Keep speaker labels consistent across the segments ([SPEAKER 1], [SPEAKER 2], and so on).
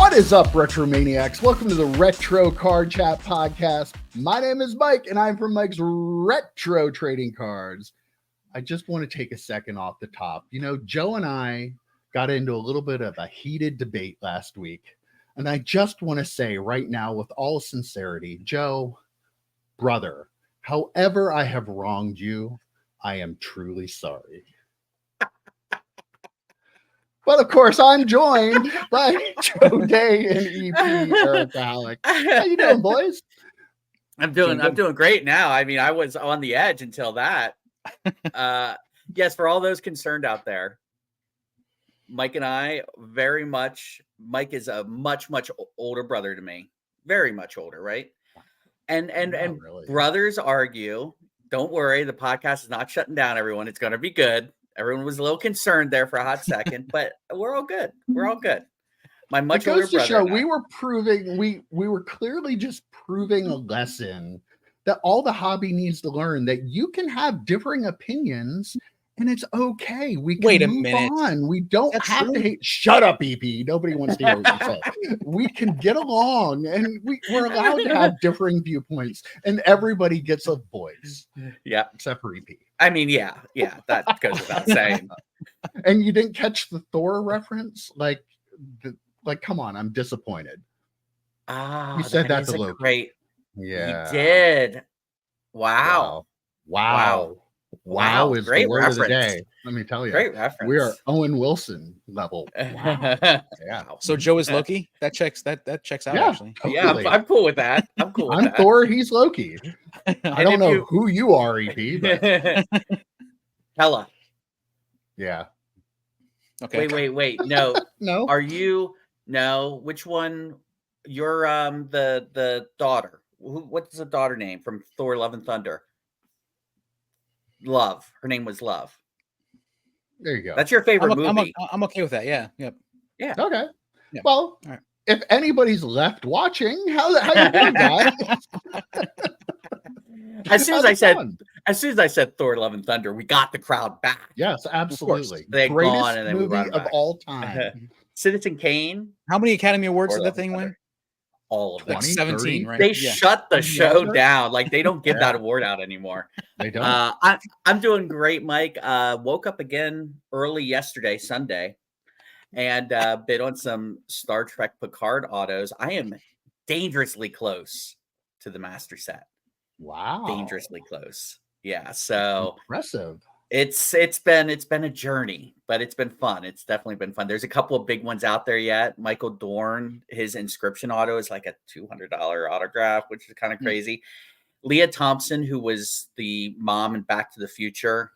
[SPEAKER 1] What is up, RetroManiacs? Welcome to the Retro Card Chat Podcast. My name is Mike, and I'm from Mike's Retro Trading Cards. I just want to take a second off the top. You know, Joe and I got into a little bit of a heated debate last week, and I just want to say right now, with all sincerity, Joe, brother, however I have wronged you, I am truly sorry. But of course, I'm joined by Joe Day and EP Erica Halleck. How you doing, boys?
[SPEAKER 2] I'm doing great now. I mean, I was on the edge until that. Yes, for all those concerned out there, Mike and I very much. Mike is a much older brother to me, very much older, right? And really. Brothers argue. Don't worry, the podcast is not shutting down. Everyone, it's going to be good. Everyone was a little concerned there for a hot second, but we're all good. We're all good. My much older brother. Show,
[SPEAKER 1] we were proving we were clearly just proving a lesson that all the hobby needs to learn, that you can have differing opinions and it's okay. We can move on. We don't have to hate. Shut up, EP. Nobody wants to hear what you say. We can get along, and we're allowed to have differing viewpoints, and everybody gets a voice.
[SPEAKER 2] Yeah,
[SPEAKER 1] except for EP.
[SPEAKER 2] I mean, yeah, that goes without saying.
[SPEAKER 1] And you didn't catch the Thor reference? Like, come on, I'm disappointed.
[SPEAKER 2] Ah,
[SPEAKER 1] you said that to Loki.
[SPEAKER 2] Great.
[SPEAKER 1] Yeah,
[SPEAKER 2] you did. Wow.
[SPEAKER 1] Wow is
[SPEAKER 2] great
[SPEAKER 1] the word
[SPEAKER 2] reference.
[SPEAKER 1] of the day. Let me tell you.
[SPEAKER 2] Great reference.
[SPEAKER 1] We are Owen Wilson level. Wow.
[SPEAKER 3] Yeah. So Joe is Loki. That checks out.
[SPEAKER 1] Yeah,
[SPEAKER 3] Actually.
[SPEAKER 1] Totally.
[SPEAKER 2] Yeah, I'm cool with that. I'm
[SPEAKER 1] Thor. He's Loki. I don't know who you are, EP. But...
[SPEAKER 2] Hella.
[SPEAKER 1] Yeah.
[SPEAKER 2] Okay. Wait. No.
[SPEAKER 1] No.
[SPEAKER 2] Are you? No. Which one? You're the daughter. What's the daughter name from Thor: Love and Thunder? Love. Her name was Love.
[SPEAKER 1] There you go.
[SPEAKER 2] That's your favorite movie.
[SPEAKER 3] I'm okay with that. Yeah. Yep.
[SPEAKER 2] Yeah.
[SPEAKER 1] Okay.
[SPEAKER 3] Yeah.
[SPEAKER 1] Well, right. If anybody's left watching, how you doing, guys?
[SPEAKER 2] As soon as I said Thor: Love and Thunder, we got the crowd back.
[SPEAKER 1] Yes, absolutely.
[SPEAKER 2] They
[SPEAKER 1] greatest
[SPEAKER 2] gone and then
[SPEAKER 1] movie
[SPEAKER 2] we
[SPEAKER 1] of all time.
[SPEAKER 2] Citizen Kane.
[SPEAKER 3] How many Academy Awards did that thing win?
[SPEAKER 2] All of them.
[SPEAKER 3] Like 17, 30? Right?
[SPEAKER 2] They shut the show down. Like they don't give that award out anymore.
[SPEAKER 1] They don't.
[SPEAKER 2] I'm doing great, Mike. Woke up again early yesterday, Sunday, and bid on some Star Trek Picard autos. I am dangerously close to the master set.
[SPEAKER 1] Wow.
[SPEAKER 2] Dangerously close. Yeah. So
[SPEAKER 1] impressive.
[SPEAKER 2] It's been a journey, but it's been fun. It's definitely been fun. There's a couple of big ones out there yet. Michael Dorn, his inscription auto is like a $200 autograph, which is kind of crazy. Leah Thompson, who was the mom in Back to the Future,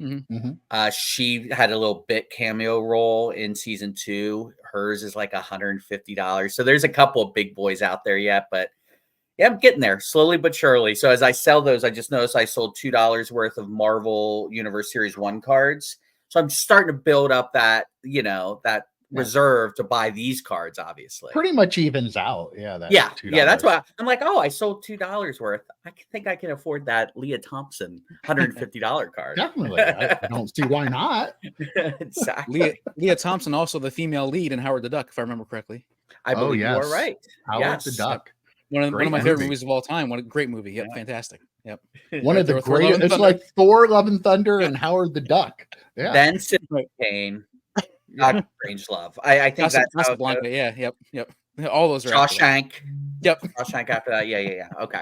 [SPEAKER 2] she had a little bit cameo role in season 2. Hers is like $150. So there's a couple of big boys out there yet, but yeah, I'm getting there slowly but surely. So as I sell those, I just noticed I sold $2 worth of Marvel Universe Series 1 cards. So I'm starting to build up that, that reserve to buy these cards, obviously.
[SPEAKER 1] Pretty much evens out. Yeah.
[SPEAKER 2] Yeah. That's why I'm like, I sold $2 worth. I think I can afford that Leah Thompson $150 card.
[SPEAKER 1] Definitely. I don't see why not.
[SPEAKER 2] Exactly.
[SPEAKER 3] Leah Thompson, also the female lead in Howard the Duck, if I remember correctly.
[SPEAKER 2] I believe you are right.
[SPEAKER 1] Howard the Duck.
[SPEAKER 3] One of my favorite movies of all time. What a great movie. Yep, fantastic. Yep.
[SPEAKER 1] One of the great. It's like Thor: Love and Thunder and Howard the Duck. Yeah.
[SPEAKER 2] Then Citizen Kane, not Strangelove. I think that's
[SPEAKER 3] Casablanca. Yeah. Yep. All those are
[SPEAKER 2] Shawshank.
[SPEAKER 3] Yep.
[SPEAKER 2] Shawshank after that. Yeah. Okay.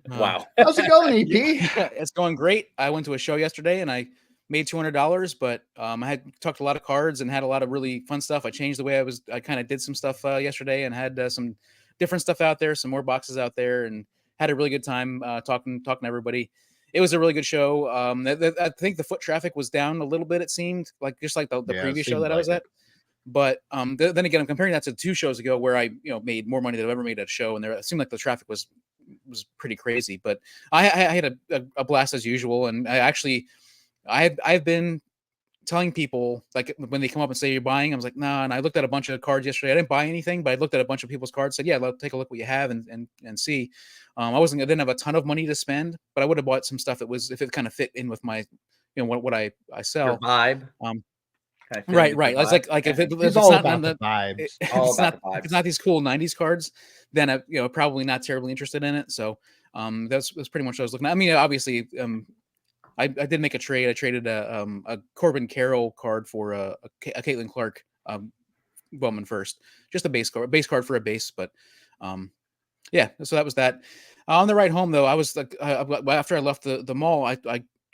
[SPEAKER 1] Wow. How's it going, EP?
[SPEAKER 3] It's going great. I went to a show yesterday and I made $200, but I had talked a lot of cards and had a lot of really fun stuff. I changed the way I kind of did some stuff yesterday and had some different stuff out there, some more boxes out there, and had a really good time talking to everybody. It was a really good show. I think the foot traffic was down a little bit. It seemed like just like the previous show that I was at. But then again, I'm comparing that to 2 shows ago where I made more money than I've ever made at a show, and it seemed like the traffic was pretty crazy. But I had a blast as usual, and I've been telling people, like, when they come up and say you're buying, I was like, nah. And I looked at a bunch of cards yesterday. I didn't buy anything, but I looked at a bunch of people's cards, said, yeah, take a look what you have and see. I didn't have a ton of money to spend, but I would have bought some stuff that was, if it kind of fit in with my, what I sell.
[SPEAKER 2] Your vibe. Kind of feeling
[SPEAKER 3] Right,
[SPEAKER 2] the
[SPEAKER 3] right.
[SPEAKER 2] good
[SPEAKER 3] It's
[SPEAKER 2] vibe.
[SPEAKER 3] like if,
[SPEAKER 1] He's
[SPEAKER 3] it's
[SPEAKER 1] all
[SPEAKER 3] not
[SPEAKER 1] about
[SPEAKER 3] none
[SPEAKER 1] the
[SPEAKER 3] of
[SPEAKER 1] vibes.
[SPEAKER 2] All
[SPEAKER 3] it's
[SPEAKER 2] about
[SPEAKER 3] not
[SPEAKER 2] the
[SPEAKER 3] if it's
[SPEAKER 2] vibes.
[SPEAKER 3] not these cool 90s cards, then I, probably not terribly interested in it. So that's pretty much what I was looking at. I mean, obviously, I did make a trade. I traded a Corbin Carroll card for a Caitlin Clark Bowman first, just a base card for a base. But yeah, so that was that. On the ride home though, I was like, after I left the mall, I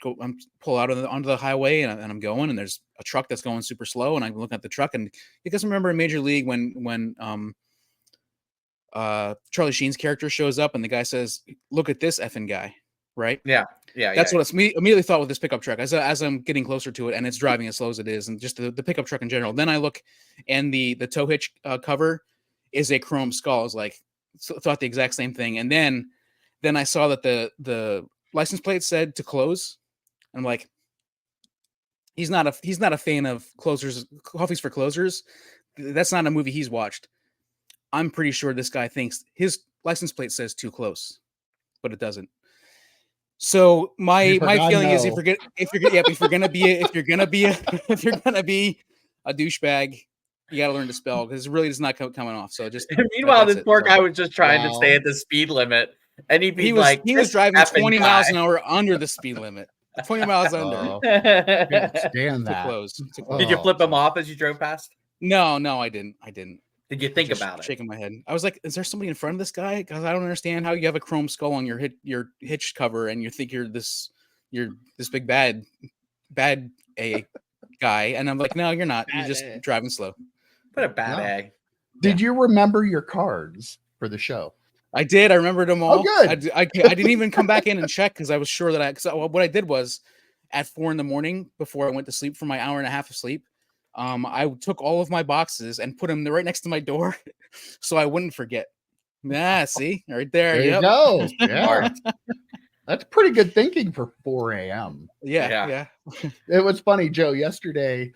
[SPEAKER 3] pull out onto the highway and I'm going, and there's a truck that's going super slow, and I'm looking at the truck, and you guys remember in Major League when Charlie Sheen's character shows up and the guy says, "Look at this effing guy," right?
[SPEAKER 2] Yeah.
[SPEAKER 3] That's what it's immediately thought with this pickup truck as I'm getting closer to it, and it's driving as slow as it is, and just the pickup truck in general. Then I look, and the tow hitch cover is a chrome skull. I was like, thought the exact same thing, and then I saw that the license plate said to close. I'm like, he's not a fan of closers, coffees for closers. That's not a movie he's watched. I'm pretty sure this guy thinks his license plate says too close, but it doesn't. So my feeling is if you're gonna be a douchebag, you gotta learn to spell, because it really is not coming off. So just
[SPEAKER 2] meanwhile, this poor guy
[SPEAKER 3] So
[SPEAKER 2] was just trying to stay at the speed limit, and he'd be
[SPEAKER 3] he was
[SPEAKER 2] like,
[SPEAKER 3] "This driving 20 miles an hour under the speed limit, 20 miles under
[SPEAKER 1] Oh, can't
[SPEAKER 2] Did
[SPEAKER 1] stand
[SPEAKER 3] to
[SPEAKER 1] that.
[SPEAKER 3] close.
[SPEAKER 2] you flip him off as you drove past?
[SPEAKER 3] No, I didn't.
[SPEAKER 2] Did you think
[SPEAKER 3] Just
[SPEAKER 2] about it?
[SPEAKER 3] shaking my head. I was like, is there somebody in front of this guy? Because I don't understand how you have a chrome skull on your hitch cover, and you think you're this big bad a guy, and I'm like, no, you're not. You're just driving slow.
[SPEAKER 2] What a bad
[SPEAKER 1] No.
[SPEAKER 2] A.
[SPEAKER 1] Did you remember your cards for the show?
[SPEAKER 3] I did. I remembered them all.
[SPEAKER 1] Oh, good.
[SPEAKER 3] I didn't even come back in and check because I was sure that what I did was at 4 a.m. before I went to sleep for my hour and a half of sleep, I took all of my boxes and put them right next to my door so I wouldn't forget. See, right there.
[SPEAKER 1] There you go. Yeah. That's pretty good thinking for 4 a.m.
[SPEAKER 3] Yeah.
[SPEAKER 1] It was funny, Joe. Yesterday,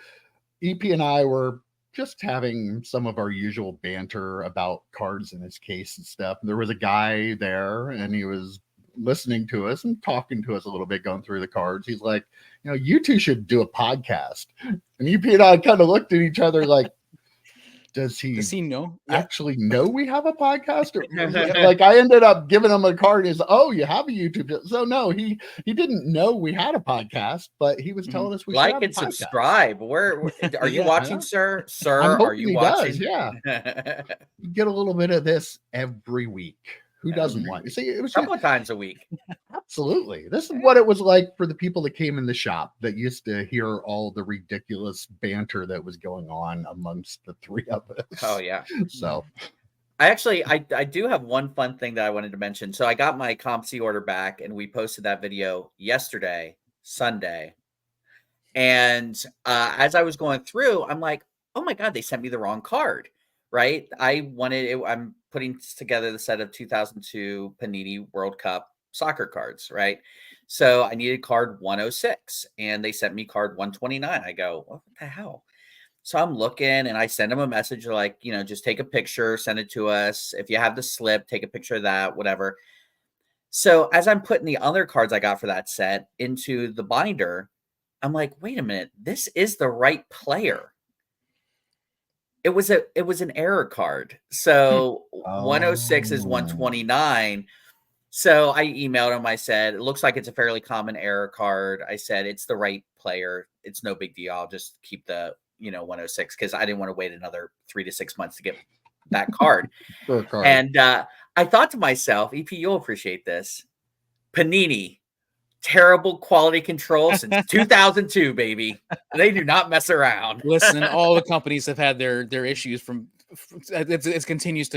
[SPEAKER 1] EP and I were just having some of our usual banter about cards in his case and stuff. There was a guy there, and he was listening to us and talking to us a little bit, going through the cards. He's like, you two should do a podcast. And EP and I kind of looked at each other like, does he
[SPEAKER 3] know?
[SPEAKER 1] Actually know we have a podcast? Like, I ended up giving him a card. Is you have a YouTube? So no, he didn't know we had a podcast, but he was telling us we
[SPEAKER 2] like
[SPEAKER 1] should
[SPEAKER 2] and subscribe. Where are you watching, sir?
[SPEAKER 1] I'm
[SPEAKER 2] are you watching?
[SPEAKER 1] Does, yeah. You get a little bit of this every week. Who doesn't want? See, it was
[SPEAKER 2] a couple of times a week.
[SPEAKER 1] Absolutely. This is what it was like for the people that came in the shop that used to hear all the ridiculous banter that was going on amongst the three of us.
[SPEAKER 2] Oh yeah.
[SPEAKER 1] So
[SPEAKER 2] I do have one fun thing that I wanted to mention. So I got my CompC order back, and we posted that video yesterday, Sunday. And as I was going through, I'm like, oh my God, they sent me the wrong card. Right. I'm putting together the set of 2002 Panini World Cup soccer cards. Right. So I needed card 106, and they sent me card 129. I go, what the hell? So I'm looking, and I send them a message like, just take a picture, send it to us. If you have the slip, take a picture of that, whatever. So as I'm putting the other cards I got for that set into the binder, I'm like, wait a minute, this is the right player. It was an error card. So 106 is 129. So I emailed him. I said, it looks like it's a fairly common error card. I said, it's the right player. It's no big deal. I'll just keep the 106, because I didn't want to wait another 3 to 6 months to get that card. And I thought to myself, EP, you'll appreciate this. Panini, terrible quality control since 2002, baby. They do not mess around.
[SPEAKER 3] Listen, all the companies have had their issues from it continues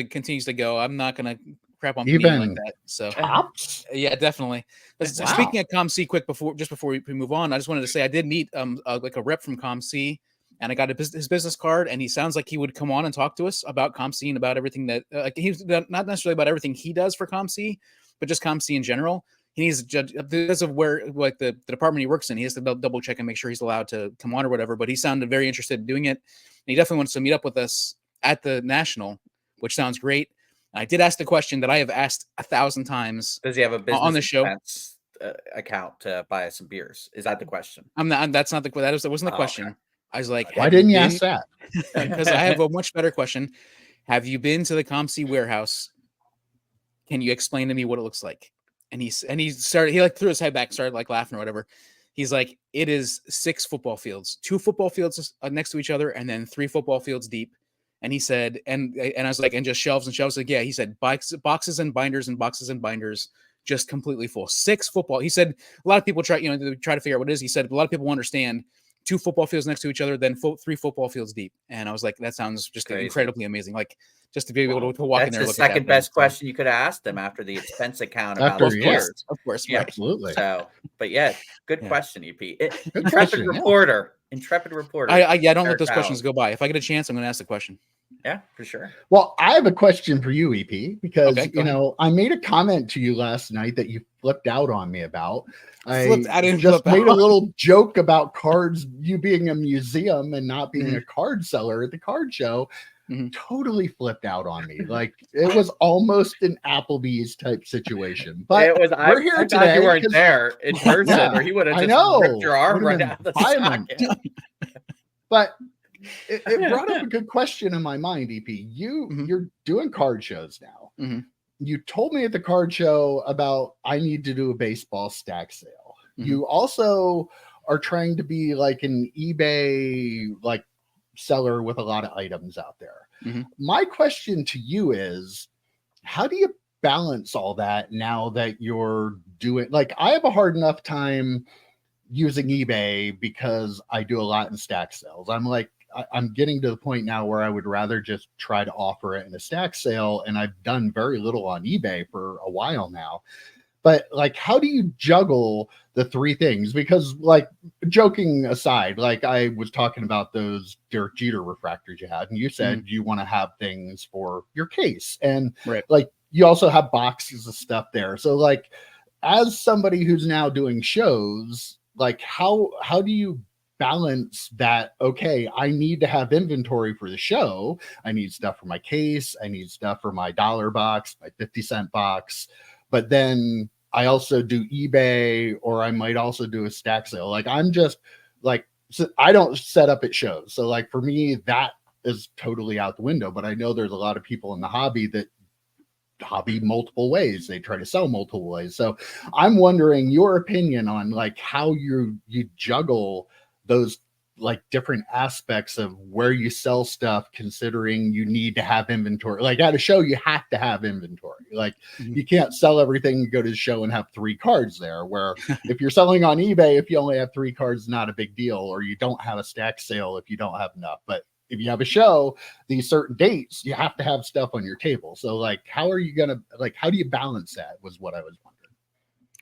[SPEAKER 3] to go. I'm not gonna crap on Panini like that. So yeah, definitely. Wow. Speaking of CompC, quick before we move on, I just wanted to say I did meet like a rep from CompC, and I got his business card, and he sounds like he would come on and talk to us about CompC and about everything that he's not necessarily about everything he does for CompC, but just CompC in general. He needs to judge because of where, like the department he works in. He has to double check and make sure he's allowed to come on or whatever. But he sounded very interested in doing it. And he definitely wants to meet up with us at the National, which sounds great. And I did ask the question that I have asked 1,000 times.
[SPEAKER 2] Does he have a business
[SPEAKER 3] on the show
[SPEAKER 2] account to buy us some beers? Is that the question?
[SPEAKER 3] That wasn't the question. I was like,
[SPEAKER 1] Why didn't you ask that?
[SPEAKER 3] Because I have a much better question. Have you been to the ComC warehouse? Can you explain to me what it looks like? And he like threw his head back, started like laughing or whatever. He's like, it is 6 football fields, 2 football fields next to each other, and then 3 football fields deep. And he said, and I was like, and just shelves and shelves. Like, yeah, he said, boxes and binders and boxes and binders, just completely full. 6 football. He said a lot of people try to figure out what it is. He said a lot of people understand 2 football fields next to each other, then 3 football fields deep. And I was like, that sounds just incredibly amazing. Like, just to be able to walk in there.
[SPEAKER 2] That's the second best question you could have asked them after the expense account about
[SPEAKER 1] After,
[SPEAKER 2] those years.
[SPEAKER 3] Of course,
[SPEAKER 2] Yeah,
[SPEAKER 3] right.
[SPEAKER 1] Absolutely.
[SPEAKER 2] So, but yeah, good question, EP. Intrepid
[SPEAKER 1] question,
[SPEAKER 2] reporter. Intrepid reporter.
[SPEAKER 3] I don't let
[SPEAKER 2] Eric
[SPEAKER 3] those questions
[SPEAKER 2] Howell.
[SPEAKER 3] go by. If I get a chance, I'm going to ask the question.
[SPEAKER 2] Yeah, for sure.
[SPEAKER 1] Well, I have a question for you, EP, because
[SPEAKER 3] Okay, go ahead.
[SPEAKER 1] I made a comment to you last night that you flipped out on me about.
[SPEAKER 3] I didn't
[SPEAKER 1] just
[SPEAKER 3] flip
[SPEAKER 1] made a
[SPEAKER 3] out.
[SPEAKER 1] little joke about cards, you being a museum and not being
[SPEAKER 3] Mhm.
[SPEAKER 1] a card seller at the card show.
[SPEAKER 3] Mhm.
[SPEAKER 1] Totally flipped out on me. Like it was almost an Applebee's type situation. But
[SPEAKER 2] it was.
[SPEAKER 1] we're here
[SPEAKER 2] I
[SPEAKER 1] today.
[SPEAKER 2] thought you weren't there in person,
[SPEAKER 1] Yeah,
[SPEAKER 2] or he would have
[SPEAKER 1] I
[SPEAKER 2] just
[SPEAKER 1] know.
[SPEAKER 2] ripped your arm
[SPEAKER 1] Would've
[SPEAKER 2] right
[SPEAKER 1] been
[SPEAKER 2] out of the
[SPEAKER 1] violent.
[SPEAKER 2] socket.
[SPEAKER 1] But it brought up a good question in my mind, EP. You're doing card shows now.
[SPEAKER 3] Mhm.
[SPEAKER 1] You told me at the card show about I need to do a baseball stack sale.
[SPEAKER 3] Mhm.
[SPEAKER 1] You also are trying to be like an eBay like seller with a lot of items out there.
[SPEAKER 3] Mhm.
[SPEAKER 1] My question to you is, how do you balance all that now that you're doing, like, I have a hard enough time using eBay because I do a lot in stack sales. I'm like, I'm getting to the point now where I would rather just try to offer it in a stack sale. And I've done very little on eBay for a while now. But like, how do you juggle the 3 things? Because like, joking aside, like I was talking about those Derek Jeter refractors you had, and you said you want to have things for your case. And
[SPEAKER 3] Right.
[SPEAKER 1] like, you also have boxes of stuff there. So like, as somebody who's now doing shows, like how do you balance that? Okay, I need to have inventory for the show. I need stuff for my case. I need stuff for my $1 box, my 50-cent box. But then I also do eBay, or I might also do a stack sale. Like I'm just like, so I don't set up at shows. So like for me, that is totally out the window. But I know there's a lot of people in the hobby that hobby multiple ways. They try to sell multiple ways. So I'm wondering your opinion on like how you juggle those like different aspects of where you sell stuff, considering you need to have inventory. Like at a show, you have to have inventory. Like you can't sell everything and go to the show and have 3 cards there, where if you're selling on eBay, if you only have 3 cards, not a big deal, or you don't have a stack sale if you don't have enough. But if you have a show, these certain dates, you have to have stuff on your table. So like, how are you going to, like, how do you balance that was what I was wondering.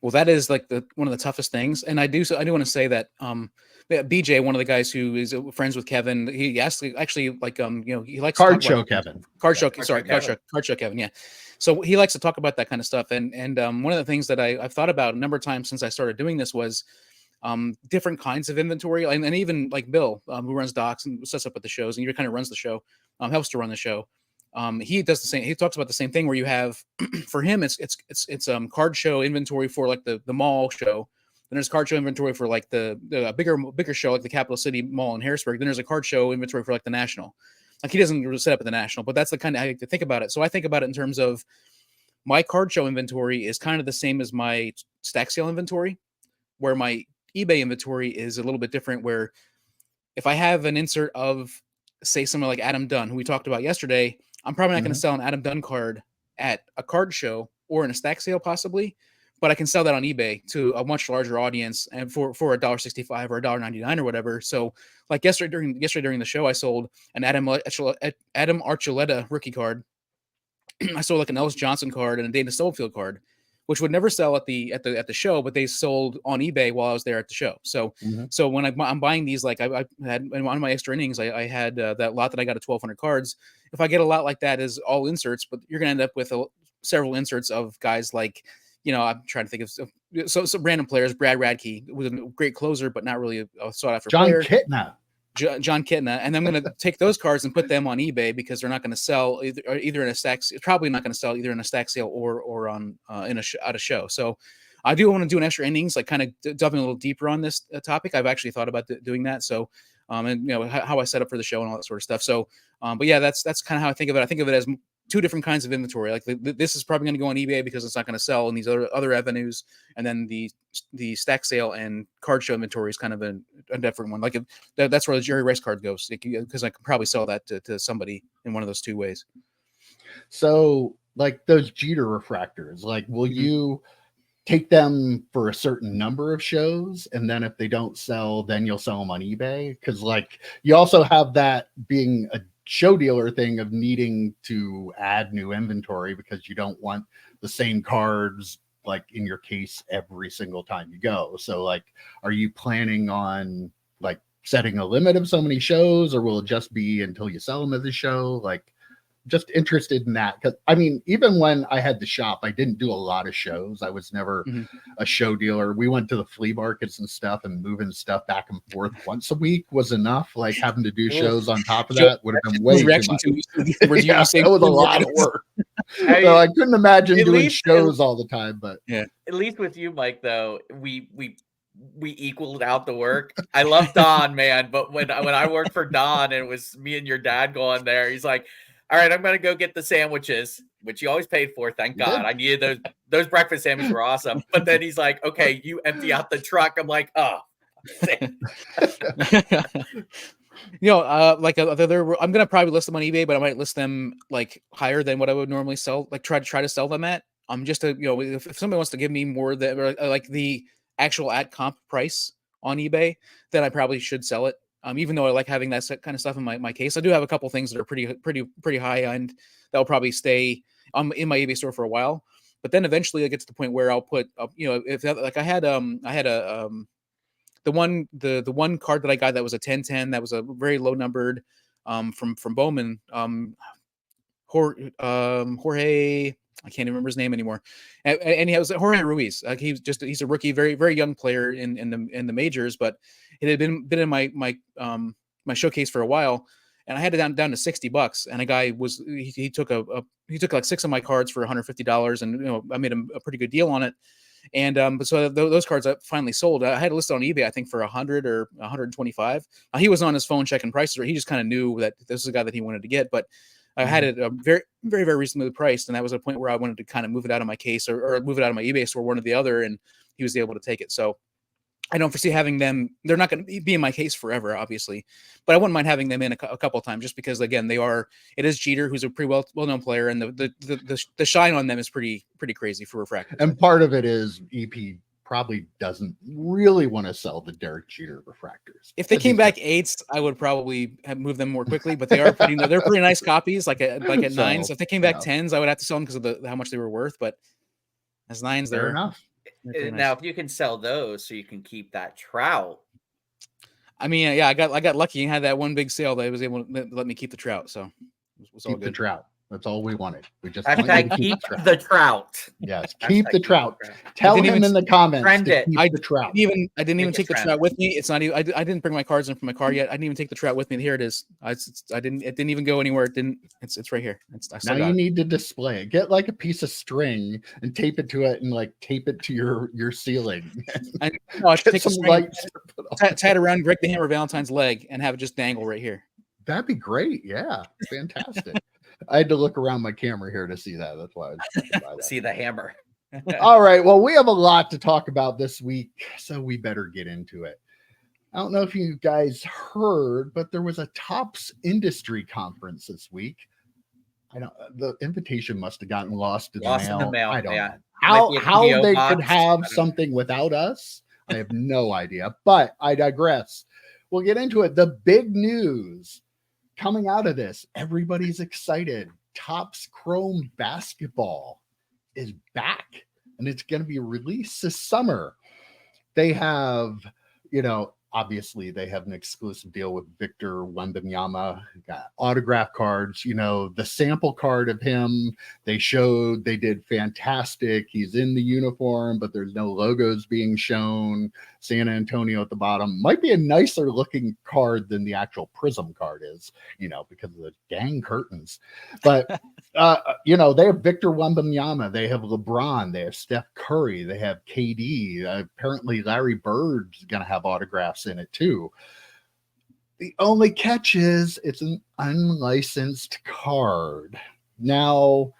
[SPEAKER 3] Well, that is like one of the toughest things. And I do want to say that, BJ, one of the guys who is friends with Kevin, he actually like, he likes
[SPEAKER 1] Card show Kevin.
[SPEAKER 3] Card show Kevin. Yeah. So he likes to talk about that kind of stuff. And one of the things that I've thought about a number of times since I started doing this was, different kinds of inventory, and even like Bill, who runs docs and sets up at the shows, and he kind of runs the show, helps to run the show. He does the same. He talks about the same thing where you have, for him, it's card show inventory for like the mall show. Then there's card show inventory for like the bigger show, like the Capital City Mall in Harrisburg. Then there's a card show inventory for like the National. Like he doesn't set up at the National, but that's the kind of how you have to think about it. So I think about it in terms of my card show inventory is kind of the same as my stack sale inventory, where my eBay inventory is a little bit different, where if I have an insert of, say, someone like Adam Dunn, who we talked about yesterday, I'm probably not going to sell an Adam Dunn card at a card show or in a stack sale possibly, but I can sell that on eBay to a much larger audience and for $1.65 or $1.99 or whatever. So like yesterday during the show, I sold an Adam Archuleta rookie card. I sold like an Ellis Johnson card and a Dana Stubblefield card, which would never sell at the show, but they sold on eBay while I was there at the show. So so when I'm buying these, like I had in one of my extra innings, I had that lot that I got at 1,200 cards. If I get a lot like that as all inserts, but you're going to end up with several inserts of guys like, I'm trying to think of some random players. Brad Radke was a great closer, but not really a sought after player. John Kitna, and I'm going to take those cards and put them on eBay because they're not going to sell either in a stack. Probably not going to sell either in a stack sale or on at a show. So I do want to do an extra innings, like kind of delving a little deeper on this topic. I've actually thought about doing that. So and you know how I set up for the show and all that sort of stuff. So, but yeah, that's kind of how I think of it. I think of it as two different kinds of inventory. Like this is probably going to go on eBay because it's not going to sell in these other avenues, and then the stack sale and card show inventory is kind of a different one. Like that's where the Jerry Rice card goes, because I could probably sell that to somebody in one of those two ways.
[SPEAKER 1] So, like those Jeter refractors, like, will you take them for a certain number of shows, and then if they don't sell, then you'll sell them on eBay? Because like you also have that being a show dealer thing of needing to add new inventory because you don't want the same cards like in your case every single time you go. So like, are you planning on like setting a limit of so many shows, or will it just be until you sell them at the show? Like, just interested in that, because I mean, even when I had the shop, I didn't do a lot of shows. I was never a show dealer. We went to the flea markets and stuff, and moving stuff back and forth once a week was enough. Like having to do shows on top of that would have been way too much. Yeah, that was a lot of work. So I couldn't imagine doing shows all the time. But
[SPEAKER 2] yeah, at least with you, Mike, though, we equaled out the work. I love Don, man, but when I worked for Don and it was me and your dad going there, he's like, all right, I'm going to go get the sandwiches, which you always paid for. Thank God. I needed those breakfast sandwiches were awesome. But then he's like, okay, you empty out the truck. I'm like, oh.
[SPEAKER 3] You know, like I'm going to probably list them on eBay, but I might list them like higher than what I would normally sell, like try to sell them at. Just to, you know, if somebody wants to give me more than like the actual at comp price on eBay, then I probably should sell it. Even though I like having that kind of stuff in my case, I do have a couple things that are pretty high end that will probably stay in my eBay store for a while. But then eventually it gets to the point where I'll put, you know, if that, like I had the one card that I got that was a 1010 that was a very low numbered from Bowman, Jorge. I can't even remember his name anymore, and he was Jorge Ruiz. He's a rookie, very very young player in the majors, but it had been in my showcase for a while, and I had it down to $60, and a guy he took like 6 of my cards for $150, and you know I made him a pretty good deal on it, and but so those cards I finally sold. I had it listed on eBay I think for 100 or 125. He was on his phone checking prices, or he just kind of knew that this is a guy that he wanted to get, but I had it very, very, very reasonably priced, and that was a point where I wanted to kind of move it out of my case or move it out of my eBay store, one or the other, and he was able to take it. So I don't foresee having them. They're not going to be in my case forever, obviously, but I wouldn't mind having them in a couple of times, just because again it is Jeter, who's a pretty well known player, and the shine on them is pretty crazy for refractors.
[SPEAKER 1] And part of it is EP probably doesn't really want to sell the Derek Jeter refractors.
[SPEAKER 3] If they came back 8s, I would probably have moved them more quickly, but they're pretty nice copies, like at 9s. So if they came back 10s, I would have to sell them because of how much they were worth, but as 9s,
[SPEAKER 1] fair enough.
[SPEAKER 2] Now, nice. If you can sell those so you can keep that Trout.
[SPEAKER 3] I mean, yeah, I got lucky and had that one big sale that I was able to let me keep the Trout. So
[SPEAKER 1] it was all good. The Trout. That's all we wanted. We just
[SPEAKER 2] keep the Trout.
[SPEAKER 1] Yes, keep the Trout. Tell him in the comments to keep the Trout.
[SPEAKER 3] I didn't even take the Trout with me. It's not even. I didn't bring my cards in from my car yet. I didn't even take the Trout with me. Here it is. It didn't even go anywhere. It's right here.
[SPEAKER 1] Now you need to display it. Get like a piece of string and tape it to it, and like tape it to your ceiling.
[SPEAKER 3] I should take some lights. Tie it around Greg the Hammer Valentine's leg and have it just dangle right here.
[SPEAKER 1] That'd be great. Yeah, fantastic. I had to look around my camera here to see that. That's why I
[SPEAKER 2] see the hammer.
[SPEAKER 1] All right. Well, we have a lot to talk about this week, so we better get into it. I don't know if you guys heard, but there was a Topps industry conference this week. The invitation must have gotten lost in the mail. I don't know how they could have something without us. I have no idea, but I digress. We'll get into it. The big news coming out of this, everybody's excited. Topps Chrome Basketball is back, and it's going to be released this summer. They have, obviously they have an exclusive deal with Victor Wembanyama. Got autograph cards, the sample card of him. They did fantastic. He's in the uniform, but there's no logos being shown. San Antonio at the bottom might be a nicer looking card than the actual Prism card is, because of the dang curtains. But, they have Victor Wembanyama. They have LeBron. They have Steph Curry. They have KD. Apparently Larry Bird's going to have autographs in it too. The only catch is it's an unlicensed card. Now,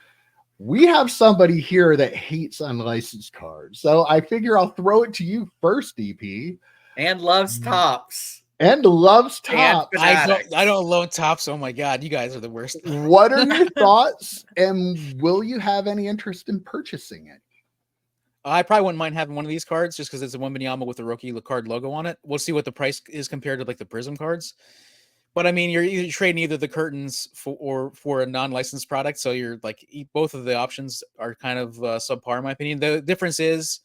[SPEAKER 1] we have somebody here that hates unlicensed cards. So I figure I'll throw it to you first, DP.
[SPEAKER 2] And loves tops.
[SPEAKER 1] And loves
[SPEAKER 2] And
[SPEAKER 1] tops.
[SPEAKER 3] I don't loan tops. Oh my god, you guys are the worst.
[SPEAKER 1] What are your thoughts? And will you have any interest in purchasing it?
[SPEAKER 3] I probably wouldn't mind having one of these cards just because it's a Wembanyama with the rookie card logo on it. We'll see what the price is compared to like the Prism cards. But I mean, you're trading either the curtains for a non-licensed product, so you're like both of the options are kind of subpar in my opinion. The difference is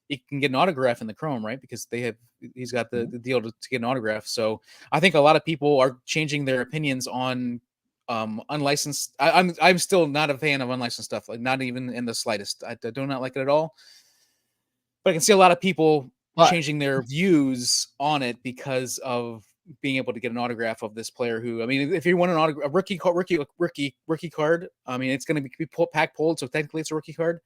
[SPEAKER 3] you can get an autograph in the Chrome, right? Because he's got the deal to get an autograph. So I think a lot of people are changing their opinions on unlicensed. I'm still not a fan of unlicensed stuff, like not even in the slightest. I do not like it at all. But I can see a lot of people changing their views on it because of being able to get an autograph of this player who, I mean, if you want a rookie card, I mean, it's going to be pack pulled. So technically it's a rookie card.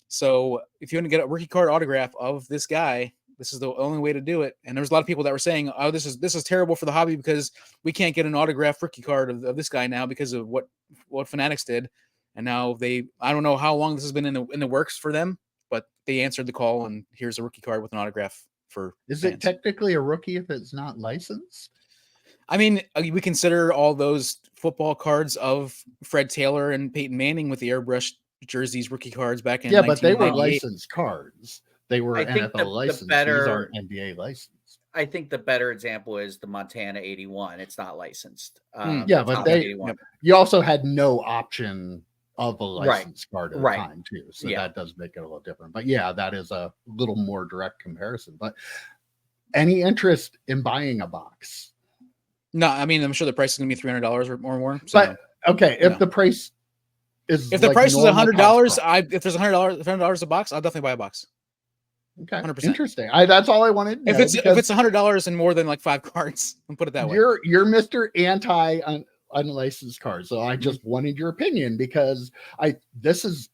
[SPEAKER 3] So if you want to get a rookie card autograph of this guy, this is the only way to do it. And there's a lot of people that were saying, oh, this is terrible for the hobby because we can't get an autograph rookie card of this guy now because of what Fanatics did. And now I don't know how long this has been in the works for them, but they answered the call and here's a rookie card with an autograph for
[SPEAKER 1] Is
[SPEAKER 3] fans.
[SPEAKER 1] it technically a rookie if it's not licensed?
[SPEAKER 3] I mean, we consider all those football cards of Fred Taylor and Peyton Manning with the airbrush jerseys rookie cards back in
[SPEAKER 1] but they were licensed cards. They were NFL licensed. These aren't NBA licensed.
[SPEAKER 2] I think the better example is the Montana 81. It's not licensed.
[SPEAKER 1] But you also had no option of a licensed card at the time too. So that does make it a little different. But yeah, that is a little more direct comparison. But any interest in buying a box?
[SPEAKER 3] No, I mean, I'm sure the price is going to be $300 or more. So
[SPEAKER 1] but okay, if the price is
[SPEAKER 3] if the price is $100, if there's $100 a box, I'll definitely buy a box.
[SPEAKER 1] Okay, 100%. Interesting. That's all I wanted.
[SPEAKER 3] If it's $100 and more than like 5 cards, I'll put it that way.
[SPEAKER 1] You're Mr. Anti unlicensed cards, so I just wanted your opinion because this is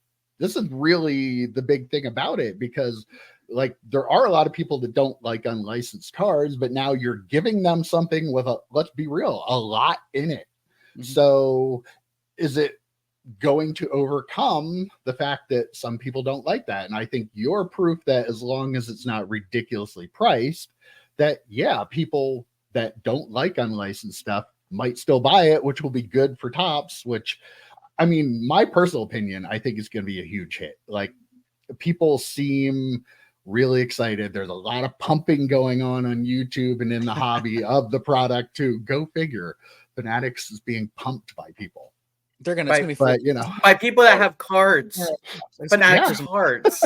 [SPEAKER 1] really the big thing about it, because like there are a lot of people that don't like unlicensed cards, but now you're giving them something with let's be real, a lot in it. Mm-hmm. So is it going to overcome the fact that some people don't like that? And I think you're proof that as long as it's not ridiculously priced, that people that don't like unlicensed stuff might still buy it, which will be good for Topps, which, I mean, my personal opinion, I think is going to be a huge hit. Like, people seem really excited. There's a lot of pumping going on YouTube and in the hobby of the product too. Go figure. Fanatics is being pumped by people.
[SPEAKER 3] They're going to be
[SPEAKER 2] by people that have cards. Fanatics cards.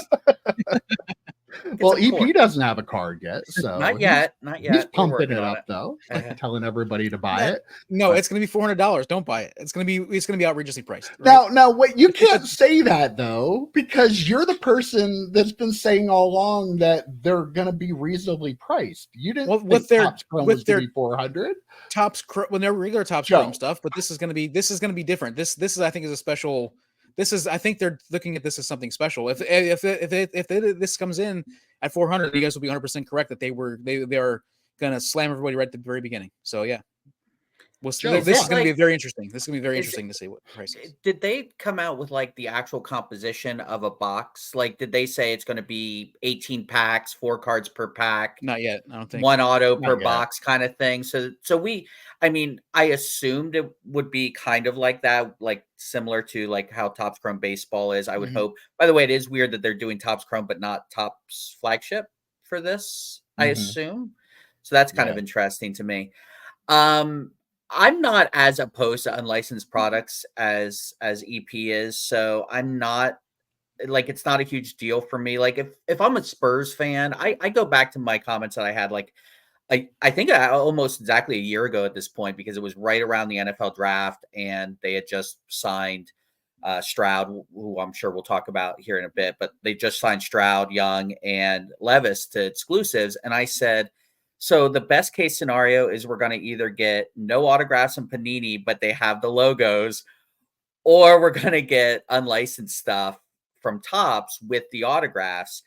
[SPEAKER 1] Well, EP doesn't have a card yet, so
[SPEAKER 2] not yet.
[SPEAKER 1] He's pumping it up though, telling everybody to buy it.
[SPEAKER 3] No, it's going to be $400. Don't buy it. It's going to be outrageously priced. Right?
[SPEAKER 1] Now, wait, you can't say that though, because you're the person that's been saying all along that they're going to be reasonably priced. You didn't think Topps Chrome was going to be $400.
[SPEAKER 3] Topps when they're regular Topps Chrome stuff, but this is going to be different. This is I think is a special. I think they're looking at this as something special. If this comes in at 400, you guys will be 100% correct that they are going to slam everybody right at the very beginning. So yeah, this is going to be very interesting. This is going to be very interesting to see what the price is.
[SPEAKER 2] Did they come out with like the actual composition of a box? Like, did they say it's going to be 18 packs, 4 cards per pack?
[SPEAKER 3] Not yet. I don't think
[SPEAKER 2] 1 auto per box kind of thing. So I assumed it would be kind of like that, like similar to like how Topps Chrome baseball is. I would hope. By the way, it is weird that they're doing Topps Chrome, but not Topps flagship for this, I assume. So that's kind of interesting to me. I'm not as opposed to unlicensed products as EP is. So I'm not like, it's not a huge deal for me. Like if I'm a Spurs fan, I go back to my comments that I had, like, I think almost exactly a year ago at this point, because it was right around the NFL draft and they had just signed Stroud, who I'm sure we'll talk about here in a bit, but they just signed Stroud, Young, and Levis to exclusives. And I said, so the best case scenario is we're going to either get no autographs and Panini, but they have the logos, or we're going to get unlicensed stuff from Topps with the autographs.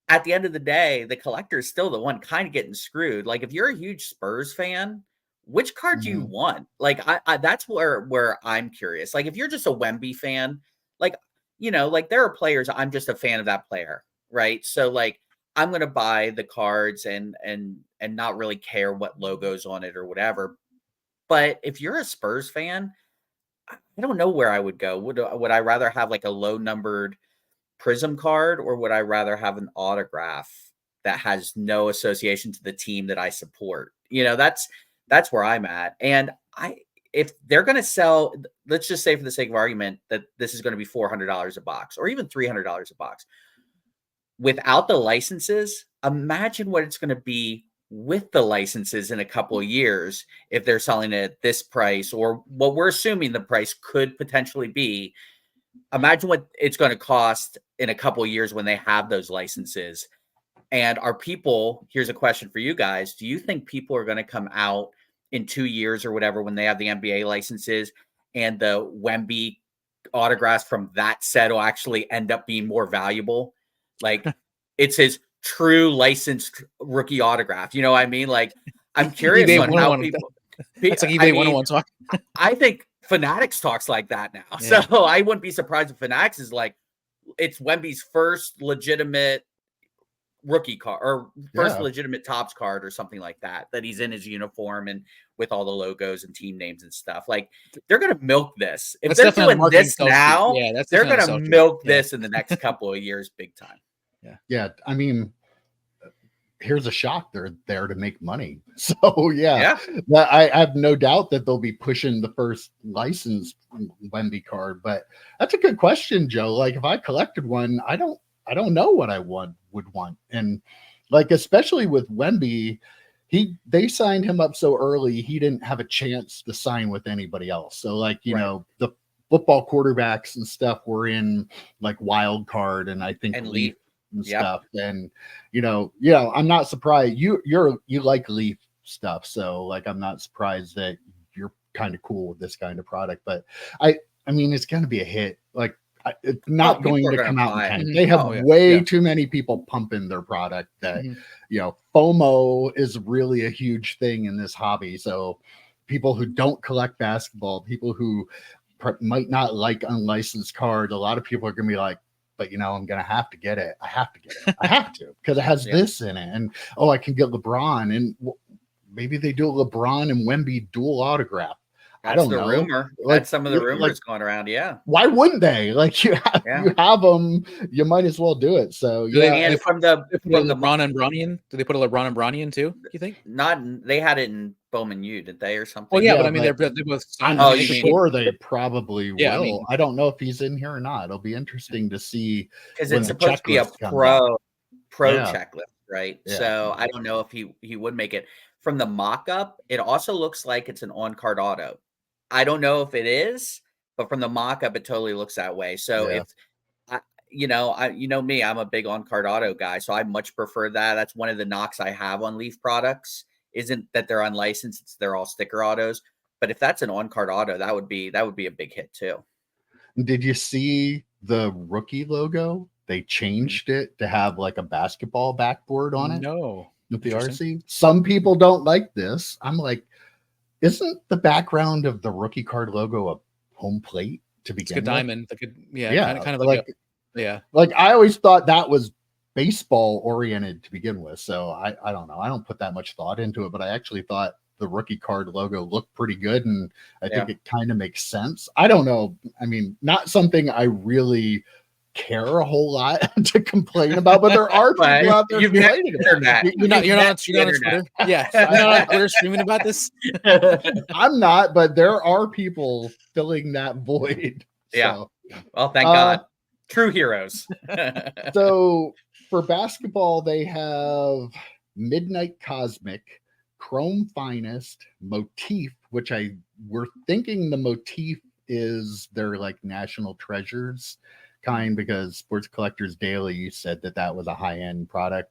[SPEAKER 2] At the end of the day, the collector is still the one kind of getting screwed. Like, if you're a huge Spurs fan, which card do you want? Like, I that's where I'm curious. Like, if you're just a Wemby fan, like, like there are players, I'm just a fan of that player, right? So like, I'm gonna buy the cards and not really care what logo's on it or whatever. But if you're a Spurs fan, I don't know where I would go. Would I rather have like a low numbered Prism card, or would I rather have an autograph that has no association to the team that I support? That's where I'm at. And if they're going to sell, let's just say for the sake of argument that this is going to be $400 a box or even $300 a box without the licenses, imagine what it's going to be with the licenses in a couple of years if they're selling it at this price, or what we're assuming the price could potentially be. Imagine what it's going to cost in a couple of years when they have those licenses. And here's a question for you guys. Do you think people are going to come out in 2 years or whatever when they have the NBA licenses and the Wemby autographs from that set will actually end up being more valuable? Like, it's his true licensed rookie autograph. You know what I mean? Like, I'm curious on how people.
[SPEAKER 3] That's like eBay 101 talk.
[SPEAKER 2] I think Fanatics talks like that now. Yeah. So I wouldn't be surprised if Fanatics is like, it's Wemby's first legitimate rookie card or first legitimate Topps card or something like that he's in his uniform and with all the logos and team names and stuff. Like, they're going to milk this. If they're doing this now, they're going to milk this in the next couple of years big time.
[SPEAKER 1] Yeah. I mean, here's a shock. They're there to make money. So yeah. I have no doubt that they'll be pushing the first licensed Wemby card, but that's a good question, Joe. Like, if I collected one, I don't know what I would want. And like, especially with Wemby, they signed him up so early, he didn't have a chance to sign with anybody else. So like, you know, the football quarterbacks and stuff were in like wild card and I think Leaf and stuff. And I'm not surprised you like Leaf stuff. So like, I'm not surprised that you're kind of cool with this kind of product, but I mean, it's going to be a hit. Like, it's not going to come out in 10. They have way too many people pumping their product that, FOMO is really a huge thing in this hobby. So people who don't collect basketball, people who might not like unlicensed cards, a lot of people are going to be like, but I'm going to have to get it. I have to get it. I have to, because it has this in it. And, I can get LeBron. And maybe they do a LeBron and Wemby dual autograph.
[SPEAKER 2] I don't know. Rumor. Like, that's some of the rumors going around. Yeah.
[SPEAKER 1] Why wouldn't they? Like, you have them, you might as well do it. So
[SPEAKER 2] and from the
[SPEAKER 3] LeBron and Bronian, do they put a LeBron and Bronian too? You think?
[SPEAKER 2] They had it in Bowman U, did they, or something?
[SPEAKER 3] Well, yeah, but I mean, they're both.
[SPEAKER 1] I'm sure they probably will. I don't know if he's in here or not. It'll be interesting to see,
[SPEAKER 2] because it's supposed to be a pro checklist, right? Yeah. So I don't know if he would make it. From the mock-up, it also looks like it's an on-card auto. I don't know if it is, but from the mock-up, it totally looks that way. So if me, I'm a big on-card auto guy, so I much prefer that. That's one of the knocks I have on Leaf products. Isn't that they're unlicensed; it's they're all sticker autos. But if that's an on-card auto, that would be a big hit too.
[SPEAKER 1] Did you see the rookie logo? They changed it to have like a basketball backboard on it.
[SPEAKER 3] No,
[SPEAKER 1] with the RC. Some people don't like this. I'm like, isn't the background of the rookie card logo a home plate to begin with?
[SPEAKER 3] It's a diamond. Kind of like
[SPEAKER 1] like I always thought that was baseball oriented to begin with. So I don't know. I don't put that much thought into it, but I actually thought the rookie card logo looked pretty good, and I think it kind of makes sense. I don't know. I mean, not something I really care a whole lot to complain about, but there are people out there complaining about that.
[SPEAKER 3] You're not on Twitter. Yeah, you're not on Twitter streaming about this.
[SPEAKER 1] I'm not, but there are people filling that void.
[SPEAKER 2] Yeah. So, well, thank God. True heroes.
[SPEAKER 1] So for basketball, they have Midnight Cosmic, Chrome Finest, Motif, which we're thinking the Motif is their like national treasures kind, because Sports Collectors Daily said that was a high-end product.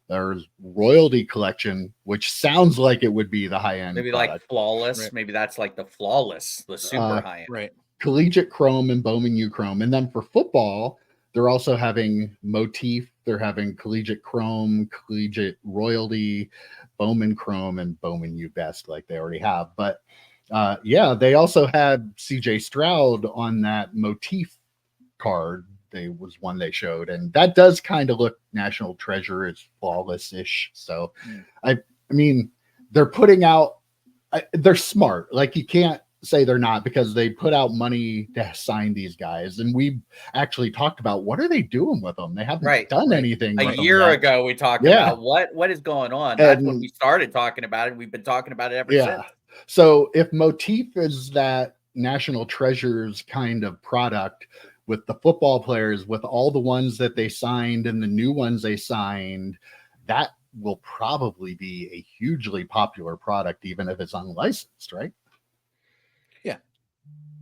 [SPEAKER 1] There's Royalty Collection, which sounds like it would be the high-end
[SPEAKER 2] maybe product. Like Flawless. Right. Maybe that's like the Flawless, the super high-end.
[SPEAKER 3] Right.
[SPEAKER 1] Collegiate Chrome and Bowman U Chrome. And then for football, they're also having Motif They're having Collegiate Chrome, Collegiate Royalty, Bowman Chrome, and Bowman U Best, like they already have. But yeah, they also had CJ Stroud on that motif card. They was one they showed, and that does kind of look National Treasure. It's flawless-ish. So I mean, they're putting out, they're smart. Like, you can't say they're not, because they put out money to sign these guys, and we actually talked about what are they doing with them. They haven't done anything
[SPEAKER 2] a
[SPEAKER 1] with
[SPEAKER 2] year
[SPEAKER 1] them
[SPEAKER 2] ago. We talked about what is going on. That's when we started talking about it. We've been talking about it ever since.
[SPEAKER 1] So if motif is that National Treasures kind of product, with the football players, with all the ones that they signed and the new ones they signed, that will probably be a hugely popular product, even if it's unlicensed, right?
[SPEAKER 3] Yeah,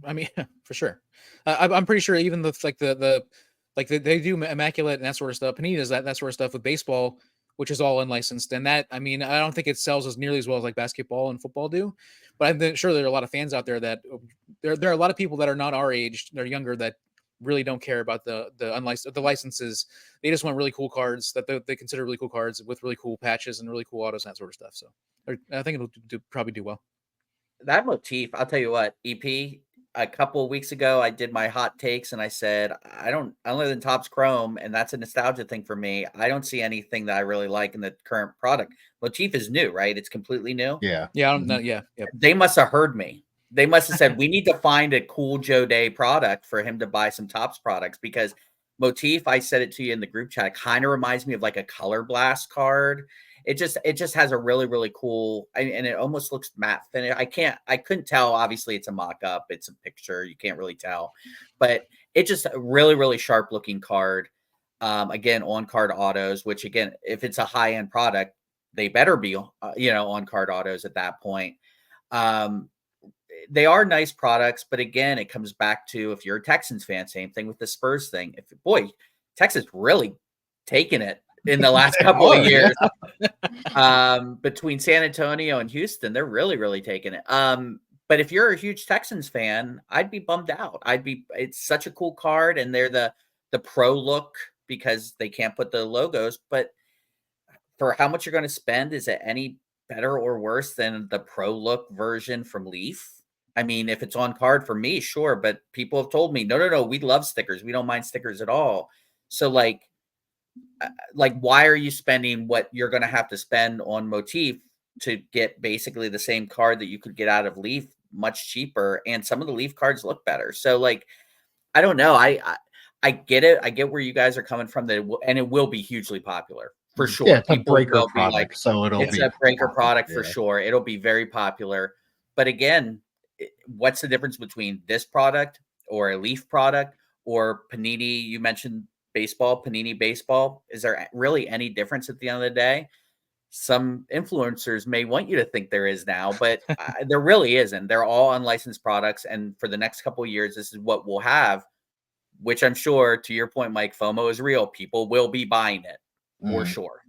[SPEAKER 3] I mean, for sure. I'm pretty sure even they do Immaculate and that sort of stuff. Panini does that sort of stuff with baseball, which is all unlicensed. And that, I mean, I don't think it sells as nearly as well as like basketball and football do. But I'm sure there are a lot of fans out there that there are a lot of people that are not our age, they're younger, that really don't care about the licenses. They just want really cool cards that they consider really cool cards with really cool patches and really cool autos and that sort of stuff. So I think it'll probably do well.
[SPEAKER 2] That motif, I'll tell you what, EP, a couple of weeks ago, I did my hot takes and I said, other than Topps Chrome, and that's a nostalgia thing for me, I don't see anything that I really like in the current product. Motif is new, right? It's completely new.
[SPEAKER 1] Yeah.
[SPEAKER 3] Yeah. I don't know. Yeah.
[SPEAKER 2] They must have heard me. They must have said, we need to find a cool Joe Day product for him to buy some Topps products, because motif, I said it to you in the group chat, kind of reminds me of like a Color Blast card. It just has a really, really cool, and it almost looks matte finish. I couldn't tell. Obviously, it's a mock-up. It's a picture. You can't really tell, but it's just a really, really sharp looking card. Again, on card autos, which again, if it's a high end product, they better be, on card autos at that point. They are nice products, but again, it comes back to, if you're a Texans fan, same thing with the Spurs thing. Texas really taken it in the last couple of years. Between San Antonio and Houston, they're really, really taking it. But if you're a huge Texans fan, I'd be bummed out. It's such a cool card, and they're the pro look because they can't put the logos. But for how much you're going to spend, is it any better or worse than the pro look version from Leaf? I mean, if it's on card for me, sure. But people have told me, no, we love stickers. We don't mind stickers at all. So like, why are you spending what you're going to have to spend on motif to get basically the same card that you could get out of Leaf much cheaper? And some of the Leaf cards look better. So like, I don't know. I get it. I get where you guys are coming from, and it will be hugely popular for sure.
[SPEAKER 1] Yeah, it's a breaker product, so
[SPEAKER 2] it's a breaker product for sure. It'll be very popular. But again, what's the difference between this product or a Leaf product or Panini? You mentioned baseball, Panini baseball. Is there really any difference at the end of the day? Some influencers may want you to think there is now, but there really isn't. They're all unlicensed products. And for the next couple of years, this is what we'll have, which I'm sure, to your point, Mike, FOMO is real. People will be buying it for sure.